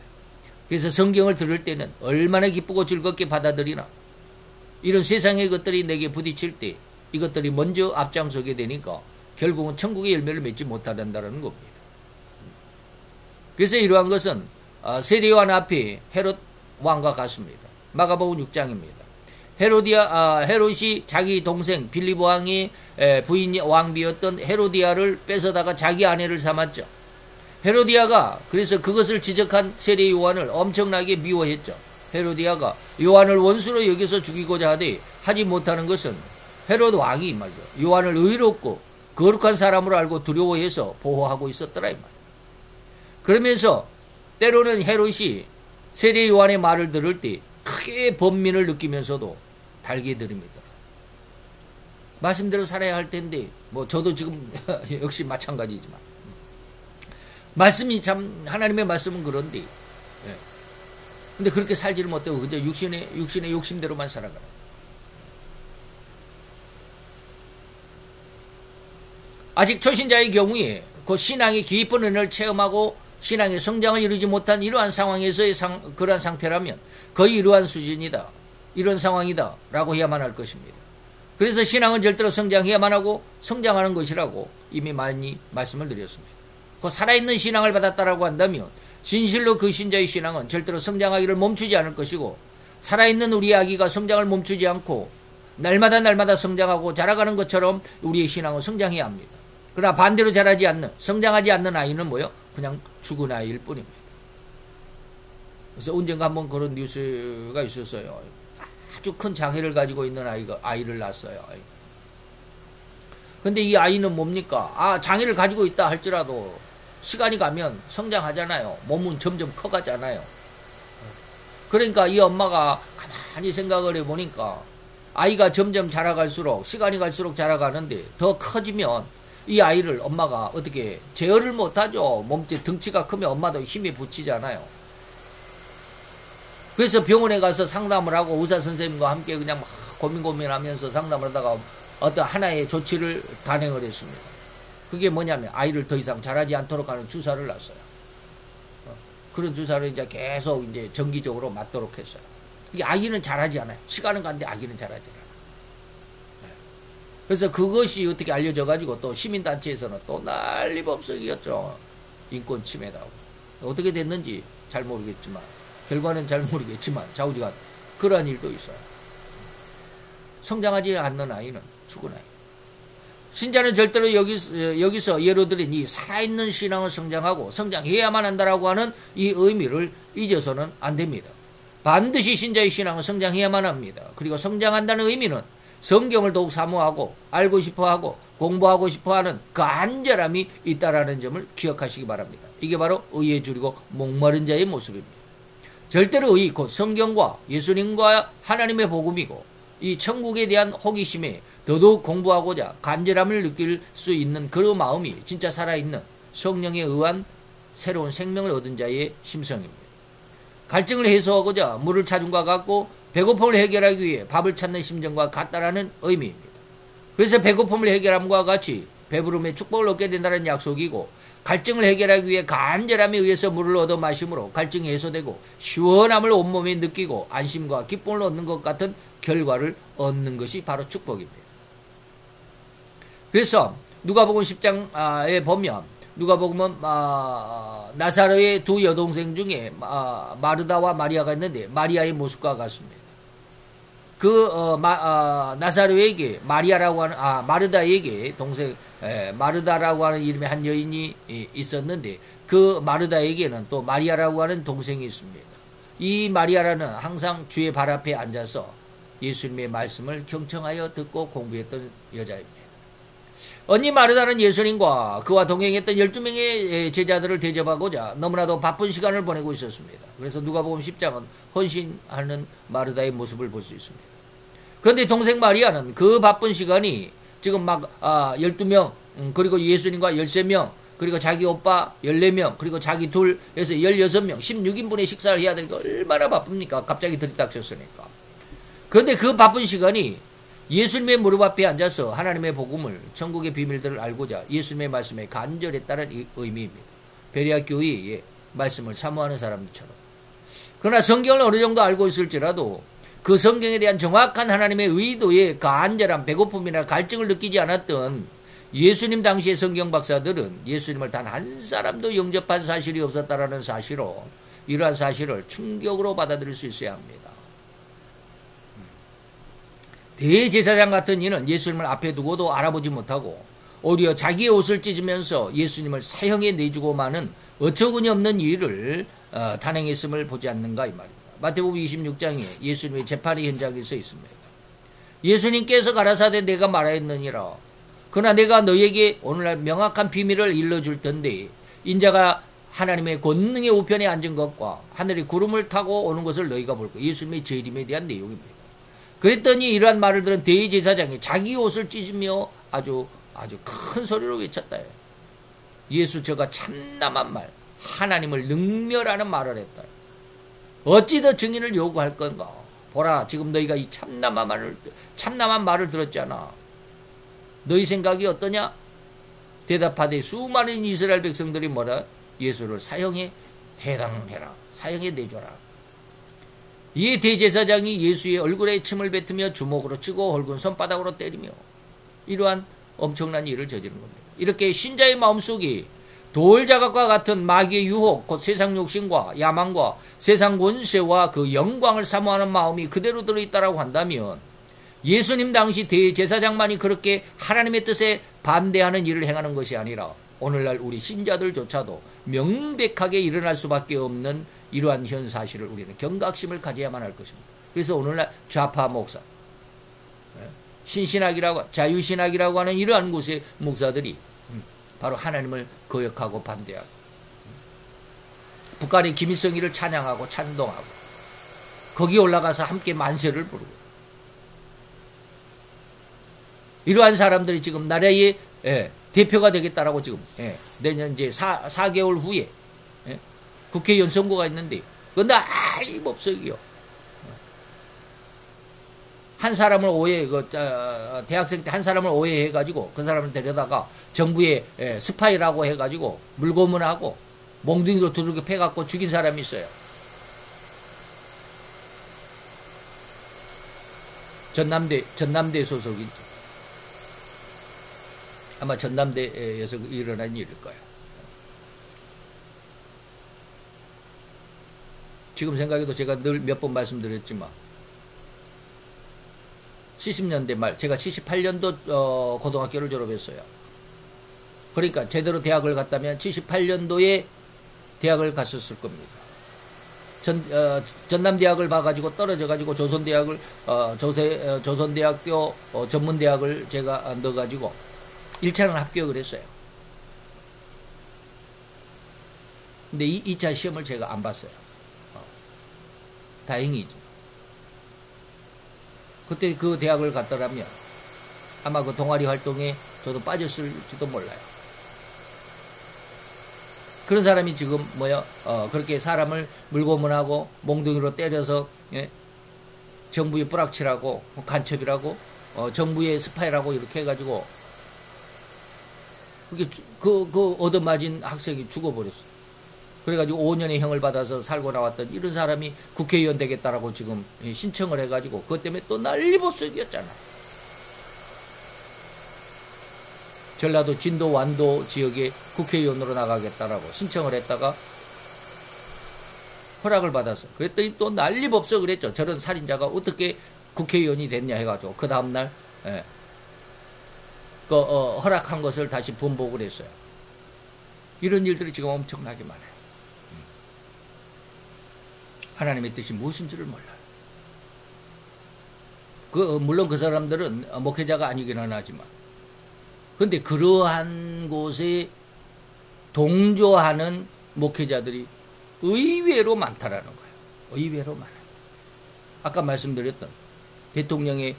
그래서 성경을 들을 때는 얼마나 기쁘고 즐겁게 받아들이나, 이런 세상의 것들이 내게 부딪힐 때 이것들이 먼저 앞장서게 되니까 결국은 천국의 열매를 맺지 못한다는 겁니다. 그래서 이러한 것은 세례요한 앞에 헤롯 왕과 같습니다. 마가복음 6장입니다. 헤롯이 자기 동생 빌립 왕이 부인 왕비였던 헤로디아를 뺏어다가 자기 아내를 삼았죠. 헤로디아가 그래서 그것을 지적한 세례 요한을 엄청나게 미워했죠. 헤로디아가 요한을 원수로 여기서 죽이고자 하지 못하는 것은 헤롯 왕이 말이죠. 요한을 의롭고 거룩한 사람으로 알고 두려워해서 보호하고 있었더라 이 말. 그러면서 때로는 헤롯이 세례 요한의 말을 들을 때 크게 번민을 느끼면서도 달게 들입니다. 말씀대로 살아야 할 텐데 뭐 저도 지금 역시 마찬가지지만 말씀이 참 하나님의 말씀은 그런데 근데 그렇게 살지를 못하고 그저 육신의 욕심대로만 살아가라. 아직 초신자의 경우에 그 신앙의 깊은 은혜를 체험하고 신앙의 성장을 이루지 못한 이러한 상황에서의 그러한 상태라면 거의 이러한 수준이다, 이런 상황이다 라고 해야만 할 것입니다. 그래서 신앙은 절대로 성장해야만 하고 성장하는 것이라고 이미 많이 말씀을 드렸습니다. 그 살아있는 신앙을 받았다라고 한다면 진실로 그 신자의 신앙은 절대로 성장하기를 멈추지 않을 것이고, 살아있는 우리의 아기가 성장을 멈추지 않고 날마다 성장하고 자라가는 것처럼 우리의 신앙은 성장해야 합니다. 그러나 반대로 성장하지 않는 아이는 뭐요? 그냥 죽은 아이일 뿐입니다. 그래서 언젠가 한번 그런 뉴스가 있었어요. 아주 큰 장애를 가지고 있는 아이를 낳았어요. 근데 이 아이는 뭡니까? 장애를 가지고 있다 할지라도 시간이 가면 성장하잖아요. 몸은 점점 커가잖아요. 그러니까 이 엄마가 가만히 생각을 해보니까 아이가 점점 자라갈수록, 시간이 갈수록 자라가는데 더 커지면 이 아이를 엄마가 어떻게 제어를 못하죠. 몸체 덩치가 크면 엄마도 힘이 붙이잖아요. 그래서 병원에 가서 상담을 하고 의사 선생님과 함께 그냥 막 고민하면서 상담을 하다가 어떤 하나의 조치를 단행을 했습니다. 그게 뭐냐면 아이를 더 이상 자라지 않도록 하는 주사를 놨어요. 그런 주사를 이제 계속 이제 정기적으로 맞도록 했어요. 이게 아기는 자라지 않아요. 시간은 가는데 아기는 자라지 않아요. 그래서 그것이 어떻게 알려져가지고 또 시민단체에서는 또 난리법석이었죠. 인권 침해라고. 어떻게 됐는지 잘 모르겠지만, 결과는 잘 모르겠지만 좌우지간 그러한 일도 있어요. 성장하지 않는 아이는 죽은 아이. 신자는 절대로 여기서 예로 들인 이 살아있는 신앙을 성장해야만 한다라고 하는 이 의미를 잊어서는 안 됩니다. 반드시 신자의 신앙은 성장해야만 합니다. 그리고 성장한다는 의미는 성경을 더욱 사모하고 알고 싶어하고 공부하고 싶어하는 그 간절함이 있다라는 점을 기억하시기 바랍니다. 이게 바로 의에 줄이고 목마른 자의 모습입니다. 절대로 의, 곧 성경과 예수님과 하나님의 복음이고 이 천국에 대한 호기심에 더더욱 공부하고자 간절함을 느낄 수 있는 그 마음이 진짜 살아있는 성령에 의한 새로운 생명을 얻은 자의 심성입니다. 갈증을 해소하고자 물을 찾음과 같고 배고픔을 해결하기 위해 밥을 찾는 심정과 같다라는 의미입니다. 그래서 배고픔을 해결함과 같이 배부름의 축복을 얻게 된다는 약속이고, 갈증을 해결하기 위해 간절함에 의해서 물을 얻어 마심으로 갈증이 해소되고 시원함을 온몸에 느끼고 안심과 기쁨을 얻는 것 같은 결과를 얻는 것이 바로 축복입니다. 그래서 누가복음 10장에 보면 누가복음은 나사로의 두 여동생 중에 마르다와 마리아가 있는데 마리아의 모습과 같습니다. 나사로에게 마리아라고 하는 마르다에게 동생 마르다라고 하는 이름의 한 여인이 있었는데 그 마르다에게는 또 마리아라고 하는 동생이 있습니다. 이 마리아라는 항상 주의 발 앞에 앉아서 예수님의 말씀을 경청하여 듣고 공부했던 여자입니다. 언니 마르다는 예수님과 그와 동행했던 12명의 제자들을 대접하고자 너무나도 바쁜 시간을 보내고 있었습니다. 그래서 누가복음 10장은 헌신하는 마르다의 모습을 볼 수 있습니다. 그런데 동생 마리아는 그 바쁜 시간이 지금 막 12명 그리고 예수님과 13명 그리고 자기 오빠 14명 그리고 자기 둘 해서 16명 16인분의 식사를 해야 되니까 얼마나 바쁩니까? 갑자기 들이닥쳤으니까. 그런데 그 바쁜 시간이 예수님의 무릎 앞에 앉아서 하나님의 복음을, 천국의 비밀들을 알고자 예수님의 말씀에 간절했다는 의미입니다. 베레아 교회의 말씀을 사모하는 사람들처럼. 그러나 성경을 어느 정도 알고 있을지라도 그 성경에 대한 정확한 하나님의 의도에 간절한 배고픔이나 갈증을 느끼지 않았던 예수님 당시의 성경 박사들은 예수님을 단 한 사람도 영접한 사실이 없었다라는 사실로 이러한 사실을 충격으로 받아들일 수 있어야 합니다. 대제사장 같은 이는 예수님을 앞에 두고도 알아보지 못하고 오히려 자기의 옷을 찢으면서 예수님을 사형에 내주고 마는 어처구니 없는 일을 단행했음을 보지 않는가 이 말입니다. 마태복음 26장에 예수님의 재판의 현장이 서 있습니다. 예수님께서 가라사대 내가 말하였느니라. 그러나 내가 너에게 오늘날 명확한 비밀을 일러줄 텐데 인자가 하나님의 권능의 우편에 앉은 것과 하늘의 구름을 타고 오는 것을 너희가 볼 거야. 예수님의 재림에 대한 내용입니다. 그랬더니 이러한 말을 들은 대제사장이 자기 옷을 찢으며 아주 큰 소리로 외쳤다. 예수 저가 참남한 말, 하나님을 능멸하는 말을 했다. 어찌 더 증인을 요구할 건가? 보라, 지금 너희가 이 참남한 말을 들었잖아. 너희 생각이 어떠냐? 대답하되 수많은 이스라엘 백성들이 뭐라? 예수를 사형에 해당해라. 사형에 내줘라. 이에 대제사장이 예수의 얼굴에 침을 뱉으며 주먹으로 치고 헐군 손바닥으로 때리며 이러한 엄청난 일을 저지른 겁니다. 이렇게 신자의 마음속에 돌자각과 같은 마귀의 유혹, 곧 세상 욕심과 야망과 세상 권세와 그 영광을 사모하는 마음이 그대로 들어있다라고 한다면 예수님 당시 대제사장만이 그렇게 하나님의 뜻에 반대하는 일을 행하는 것이 아니라 오늘날 우리 신자들조차도 명백하게 일어날 수밖에 없는 이러한 현 사실을 우리는 경각심을 가져야만 할 것입니다. 그래서 오늘날 좌파 목사, 신신학이라고 자유신학이라고 하는 이러한 곳의 목사들이 바로 하나님을 거역하고 반대하고 북한의 김일성이를 찬양하고 찬동하고 거기 올라가서 함께 만세를 부르고 이러한 사람들이 지금 나라의 대표가 되겠다라고 지금 내년 이제 4개월 후에 국회의원 선거가 있는데 그건 다 알림없어요. 한 사람을 대학생 때 한 사람을 오해해가지고 그 사람을 데려다가 정부의 스파이라고 해가지고 물고문하고 몽둥이로 두들겨 패갖고 죽인 사람이 있어요. 전남대 소속이죠. 아마 전남대에서 일어난 일일 거예요. 지금 생각해도 제가 늘 몇 번 말씀드렸지만 70년대 말 제가 78년도 고등학교를 졸업했어요. 그러니까 제대로 대학을 갔다면 78년도에 대학을 갔었을 겁니다. 전남대학을 봐가지고 떨어져가지고 조선대학교 전문대학을 제가 넣어가지고 1차는 합격을 했어요. 근데 2차 시험을 제가 안 봤어요. 다행이죠. 그때 그 대학을 갔더라면 아마 그 동아리 활동에 저도 빠졌을지도 몰라요. 그런 사람이 지금 그렇게 사람을 물고문하고 몽둥이로 때려서 정부의 뿌락치라고 간첩이라고 정부의 스파이라고 이렇게 해가지고 그게 그 얻어맞은 학생이 죽어버렸어. 그래가지고 5년의 형을 받아서 살고 나왔던 이런 사람이 국회의원 되겠다라고 지금 신청을 해가지고 그것 때문에 또 난리법석이었잖아. 전라도 진도 완도 지역에 국회의원으로 나가겠다라고 신청을 했다가 허락을 받았어. 그랬더니 또 난리법석을 했죠. 저런 살인자가 어떻게 국회의원이 됐냐 해가지고 그 다음날 허락한 것을 다시 번복을 했어요. 이런 일들이 지금 엄청나게 많아요. 하나님의 뜻이 무엇인지를 몰라요. 물론 그 사람들은 목회자가 아니기는 하지만 근데 그러한 곳에 동조하는 목회자들이 의외로 많다라는 거예요. 의외로 많아요. 아까 말씀드렸던 대통령의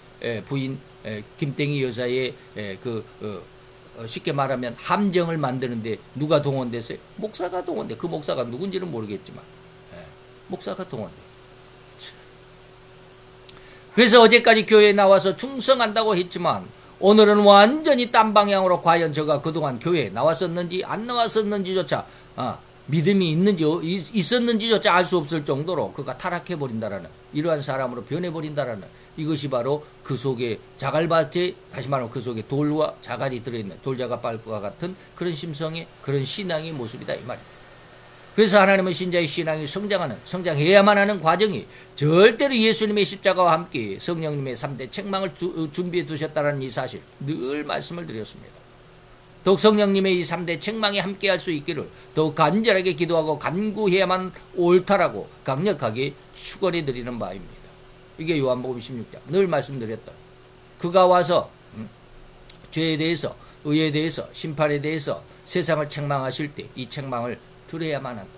부인 김땡희 여사의 쉽게 말하면 함정을 만드는데 누가 동원됐어요? 목사가 동원돼. 그 목사가 누군지는 모르겠지만 목사가 동원돼. 그래서 어제까지 교회에 나와서 충성한다고 했지만 오늘은 완전히 딴 방향으로 과연 저가 그동안 교회에 나왔었는지 안 나왔었는지조차 믿음이 있었는지조차 알 수 없을 정도로 그가 타락해버린다라는 이러한 사람으로 변해버린다라는 이것이 바로 그 속에 자갈밭에 다시 말하면 그 속에 돌과 자갈이 들어있는 돌자갈밭과 같은 그런 심성의 그런 신앙의 모습이다 이 말입니다. 그래서 하나님은 신자의 신앙이 성장해야만 하는 과정이 절대로 예수님의 십자가와 함께 성령님의 3대 책망을 준비해 두셨다는 이 사실 늘 말씀을 드렸습니다. 더욱 성령님의 이 3대 책망에 함께할 수 있기를 더욱 간절하게 기도하고 간구해야만 옳다라고 강력하게 축원해 드리는 바입니다. 이게 요한복음 16장 늘 말씀드렸던 그가 와서 죄에 대해서 의에 대해서 심판에 대해서 세상을 책망하실 때 이 책망을 들어야만 한다.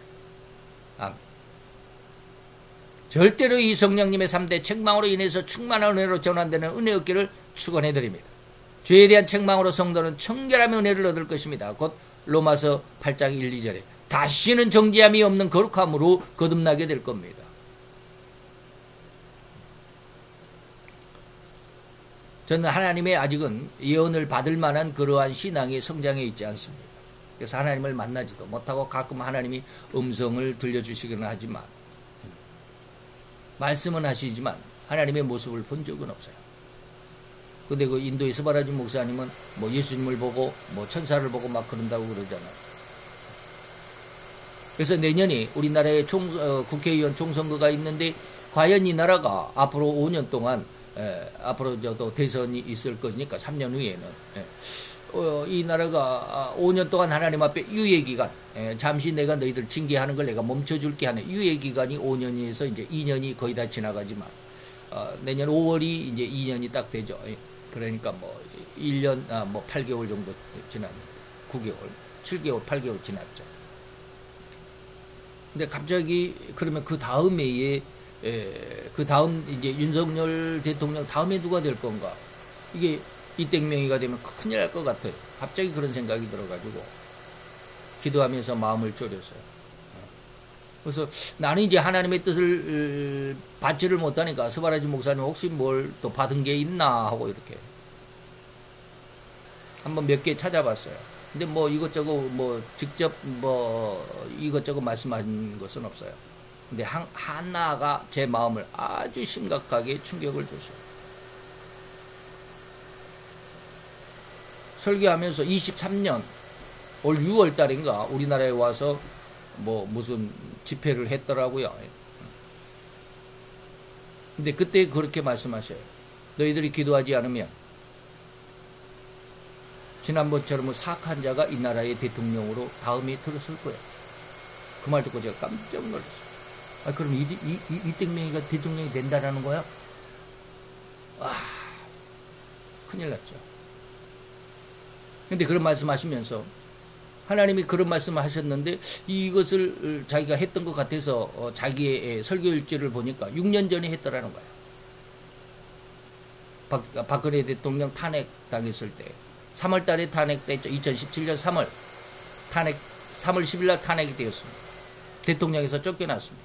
아멘. 절대로 이 성령님의 3대 책망으로 인해서 충만한 은혜로 전환되는 은혜 얻기를 축원해 드립니다. 죄에 대한 책망으로 성도는 청결함의 은혜를 얻을 것입니다. 곧 로마서 8장 1, 2절에 다시는 정죄함이 없는 거룩함으로 거듭나게 될 겁니다. 저는 하나님의 아직은 예언을 받을 만한 그러한 신앙의 성장에 있지 않습니다. 그래서 하나님을 만나지도 못하고 가끔 하나님이 음성을 들려주시기는 하지만 말씀은 하시지만 하나님의 모습을 본 적은 없어요. 근데 그 인도의 스바라지 목사님은 뭐 예수님을 보고 뭐 천사를 보고 막 그런다고 그러잖아요. 그래서 내년에 우리나라에 국회의원 총선거가 있는데 과연 이 나라가 앞으로 5년 동안 앞으로 저도 대선이 있을 거니까 3년 후에는 이 나라가 5년 동안 하나님 앞에 유예기간 잠시 내가 너희들 징계하는 걸 내가 멈춰줄게 하는 유예기간이 5년에서 이제 2년이 거의 다 지나가지만 내년 5월이 이제 2년이 딱 되죠. 그러니까 뭐 1년 뭐 8개월 정도 지났는데 9개월 7개월 8개월 지났죠. 근데 갑자기 그러면 그 다음 해에 그 다음 이제 윤석열 대통령 다음에 누가 될 건가? 이게 이땡명이가 되면 큰일 날 것 같아요. 갑자기 그런 생각이 들어가지고 기도하면서 마음을 졸였어요. 그래서 나는 이제 하나님의 뜻을 받지를 못하니까 스바라지 목사님 혹시 뭘 또 받은 게 있나 하고 이렇게 한번 몇 개 찾아봤어요. 근데 뭐 이것저것 뭐 직접 뭐 이것저것 말씀하신 것은 없어요. 근데 하나가 제 마음을 아주 심각하게 충격을 줬어요. 설교하면서 23년 올 6월 달인가 우리나라에 와서 뭐 무슨 집회를 했더라고요. 근데 그때 그렇게 말씀하셔요. 너희들이 기도하지 않으면 지난번처럼 사악한 자가 이 나라의 대통령으로 다음에 들었을 거예요. 그 말 듣고 제가 깜짝 놀랐어요. 그럼 이땡명이가 대통령이 된다라는 거야? 큰일 났죠. 근데 그런 말씀 하시면서 하나님이 그런 말씀을 하셨는데 이것을 자기가 했던 것 같아서 자기의 설교 일지를 보니까 6년 전에 했더라는 거예요. 박근혜 대통령 탄핵 당했을 때 3월 달에 탄핵됐죠. 2017년 3월 10일 날 탄핵이 되었습니다. 대통령에서 쫓겨났습니다.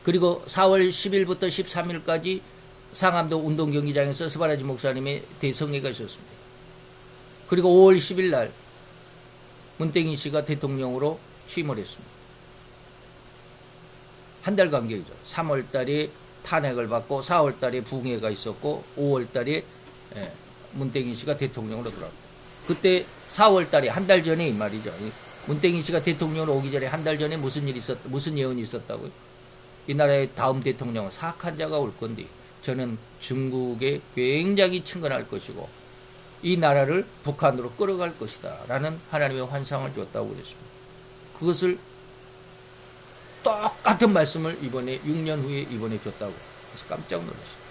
그리고 4월 10일부터 13일까지 상암도 운동경기장에서 스바라지 목사님의 대성회가 있었습니다. 그리고 5월 10일 날 문땡인 씨가 대통령으로 취임을 했습니다. 한 달 간격이죠. 3월 달에 탄핵을 받고 4월 달에 부흥회가 있었고 5월 달에 문땡인 씨가 대통령으로 들어갑니다. 그때 4월 달에 한 달 전에 이 말이죠. 문땡인 씨가 대통령으로 오기 전에 한 달 전에 무슨 예언이 있었다고요? 이 나라의 다음 대통령은 사악한 자가 올 건데 저는 중국에 굉장히 친근할 것이고 이 나라를 북한으로 끌어갈 것이다 라는 하나님의 환상을 주었다고 그랬습니다. 그것을 똑같은 말씀을 이번에 6년 후에 이번에 줬다고 그래서 깜짝 놀랐습니다.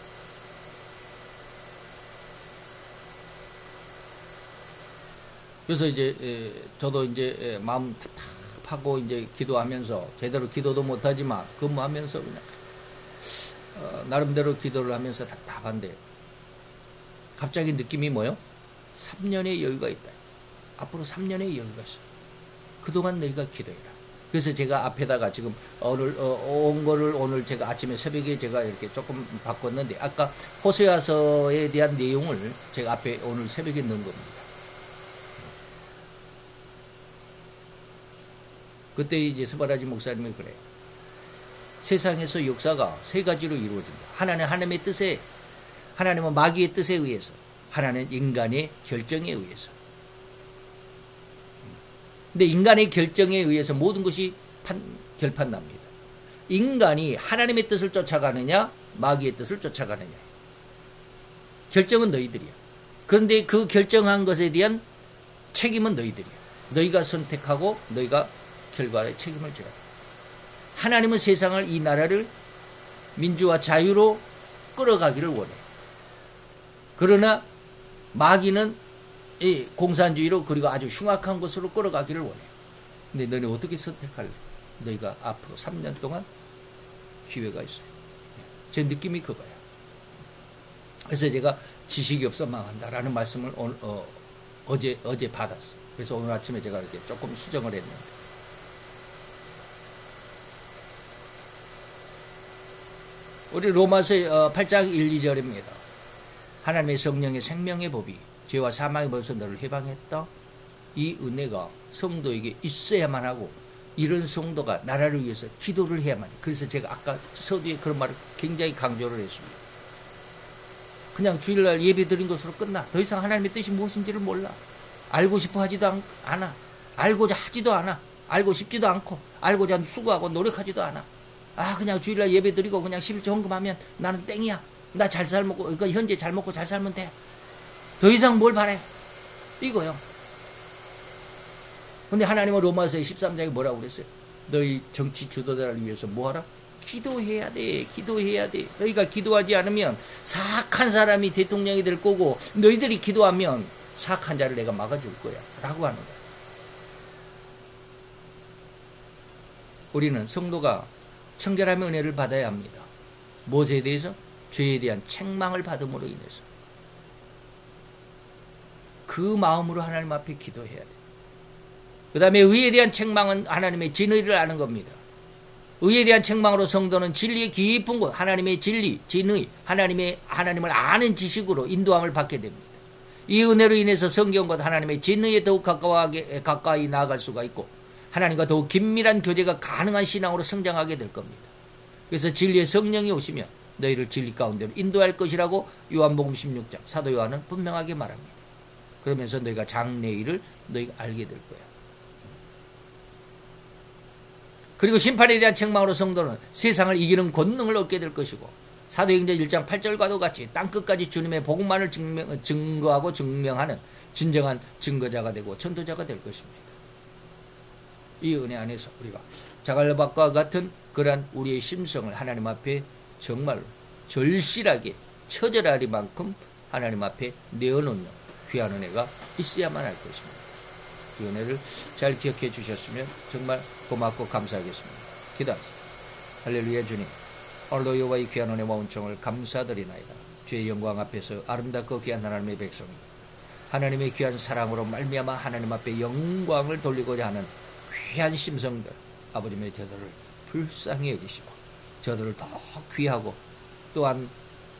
그래서 이제 저도 이제 마음 답답하고 이제 기도하면서 제대로 기도도 못하지만 근무하면서 그냥 나름대로 기도를 하면서 답답한데 갑자기 느낌이 뭐요? 3년의 여유가 있다. 앞으로 3년의 여유가 있어. 그동안 너희가 기도해라. 그래서 제가 앞에다가 지금 오늘 온 거를 오늘 제가 아침에 새벽에 제가 이렇게 조금 바꿨는데 아까 호세아서에 대한 내용을 제가 앞에 오늘 새벽에 넣은 겁니다. 그때 이제 스바라지 목사님이 그래요. 세상에서 역사가 세 가지로 이루어진다. 하나는 하나님의 뜻에, 하나님은 마귀의 뜻에 의해서, 하나는 인간의 결정에 의해서. 근데 인간의 결정에 의해서 모든 것이 결판납니다. 인간이 하나님의 뜻을 쫓아가느냐, 마귀의 뜻을 쫓아가느냐. 결정은 너희들이야. 그런데 그 결정한 것에 대한 책임은 너희들이야. 너희가 선택하고 너희가 결과에 책임을 져야 돼. 하나님은 세상을, 이 나라를 민주와 자유로 끌어가기를 원해. 그러나 마귀는 이 공산주의로 그리고 아주 흉악한 것으로 끌어가기를 원해. 근데 너네 어떻게 선택할래? 너희가 앞으로 3년 동안 기회가 있어요. 제 느낌이 그거야. 그래서 제가 지식이 없어 망한다라는 말씀을 어제 받았어요. 그래서 오늘 아침에 제가 이렇게 조금 수정을 했는데. 우리 로마서 8장 1, 2절입니다. 하나님의 성령의 생명의 법이 죄와 사망의 법에서 너를 해방했다. 이 은혜가 성도에게 있어야만 하고 이런 성도가 나라를 위해서 기도를 해야만 해. 그래서 제가 아까 서두에 그런 말을 굉장히 강조를 했습니다. 그냥 주일날 예배 드린 것으로 끝나. 더 이상 하나님의 뜻이 무엇인지를 몰라. 알고 싶어 하지도 않아. 알고자 하지도 않아. 알고 싶지도 않고 알고자 수고하고 노력하지도 않아. 그냥 주일날 예배 드리고 그냥 11조 헌금하면 나는 땡이야. 나 잘 살먹고, 그러니까 현재 잘 먹고 잘 살면 돼. 더 이상 뭘 바래? 이거요. 근데 하나님은 로마서의 13장에 뭐라고 그랬어요? 너희 정치 주도자를 위해서 뭐하라? 기도해야 돼. 기도해야 돼. 너희가 기도하지 않으면 사악한 사람이 대통령이 될 거고 너희들이 기도하면 사악한 자를 내가 막아줄 거야. 라고 하는 거야. 우리는 성도가 청결함의 은혜를 받아야 합니다. 무엇에 대해서? 죄에 대한 책망을 받음으로 인해서. 그 마음으로 하나님 앞에 기도해야 돼. 그 다음에 의에 대한 책망은 하나님의 진의를 아는 겁니다. 의에 대한 책망으로 성도는 진리의 깊은 곳, 하나님의 진리, 진의, 하나님을 아는 지식으로 인도함을 받게 됩니다. 이 은혜로 인해서 성경과 하나님의 진의에 더욱 가까이 나아갈 수가 있고 하나님과 더욱 긴밀한 교제가 가능한 신앙으로 성장하게 될 겁니다. 그래서 진리의 성령이 오시면 너희를 진리 가운데로 인도할 것이라고 요한복음 16장 사도 요한은 분명하게 말합니다. 그러면서 너희가 장래일을 너희가 알게 될 거야. 그리고 심판에 대한 책망으로 성도는 세상을 이기는 권능을 얻게 될 것이고 사도행전 1장 8절과도 같이 땅끝까지 주님의 복음만을 증거하고 증명하는 진정한 증거자가 되고 전도자가 될 것입니다. 이 은혜 안에서 우리가 자갈밭과 같은 그러한 우리의 심성을 하나님 앞에 정말로 절실하게 처절하리만큼 하나님 앞에 내어놓는 귀한 은혜가 있어야만 할 것입니다. 이 은혜를 잘 기억해 주셨으면 정말 고맙고 감사하겠습니다. 기도하겠습니다. 할렐루야. 주님, 오늘도 여호와의 귀한 은혜와 은총을 감사드리나이다. 주의 영광 앞에서 아름답고 귀한 하나님의 백성이 하나님의 귀한 사랑으로 말미암아 하나님 앞에 영광을 돌리고자 하는 귀한 심성들, 아버님의 저들을 불쌍히 여기시고 저들을 더 귀하고 또한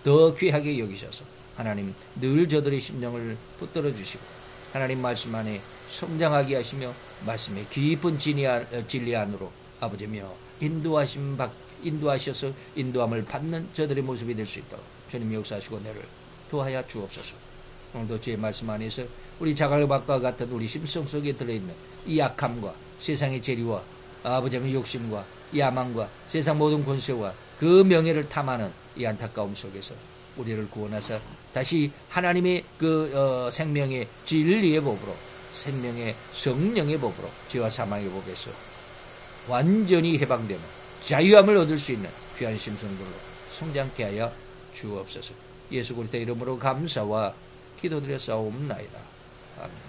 더 귀하게 여기셔서 하나님 늘 저들의 심령을 붙들어 주시고 하나님 말씀 안에 성장하게 하시며 말씀의 깊은 진리 안으로 아버지며 인도하셔서 인도함을 받는 저들의 모습이 될 수 있도록 주님 역사하시고 내를 도하여 주옵소서. 오늘도 주의 말씀 안에서 우리 자갈밭과 같은 우리 심성 속에 들어있는 이 약함과 세상의 재리와 아버지의 욕심과 야망과 세상 모든 권세와 그 명예를 탐하는 이 안타까움 속에서 우리를 구원하사 다시 하나님의 그 생명의 진리의 법으로 생명의 성령의 법으로 죄와 사망의 법에서 완전히 해방되는 자유함을 얻을 수 있는 귀한 심성들로 성장케 하여 주옵소서. 예수 그리스도 이름으로 감사와 기도드려 싸움나이다. 아멘.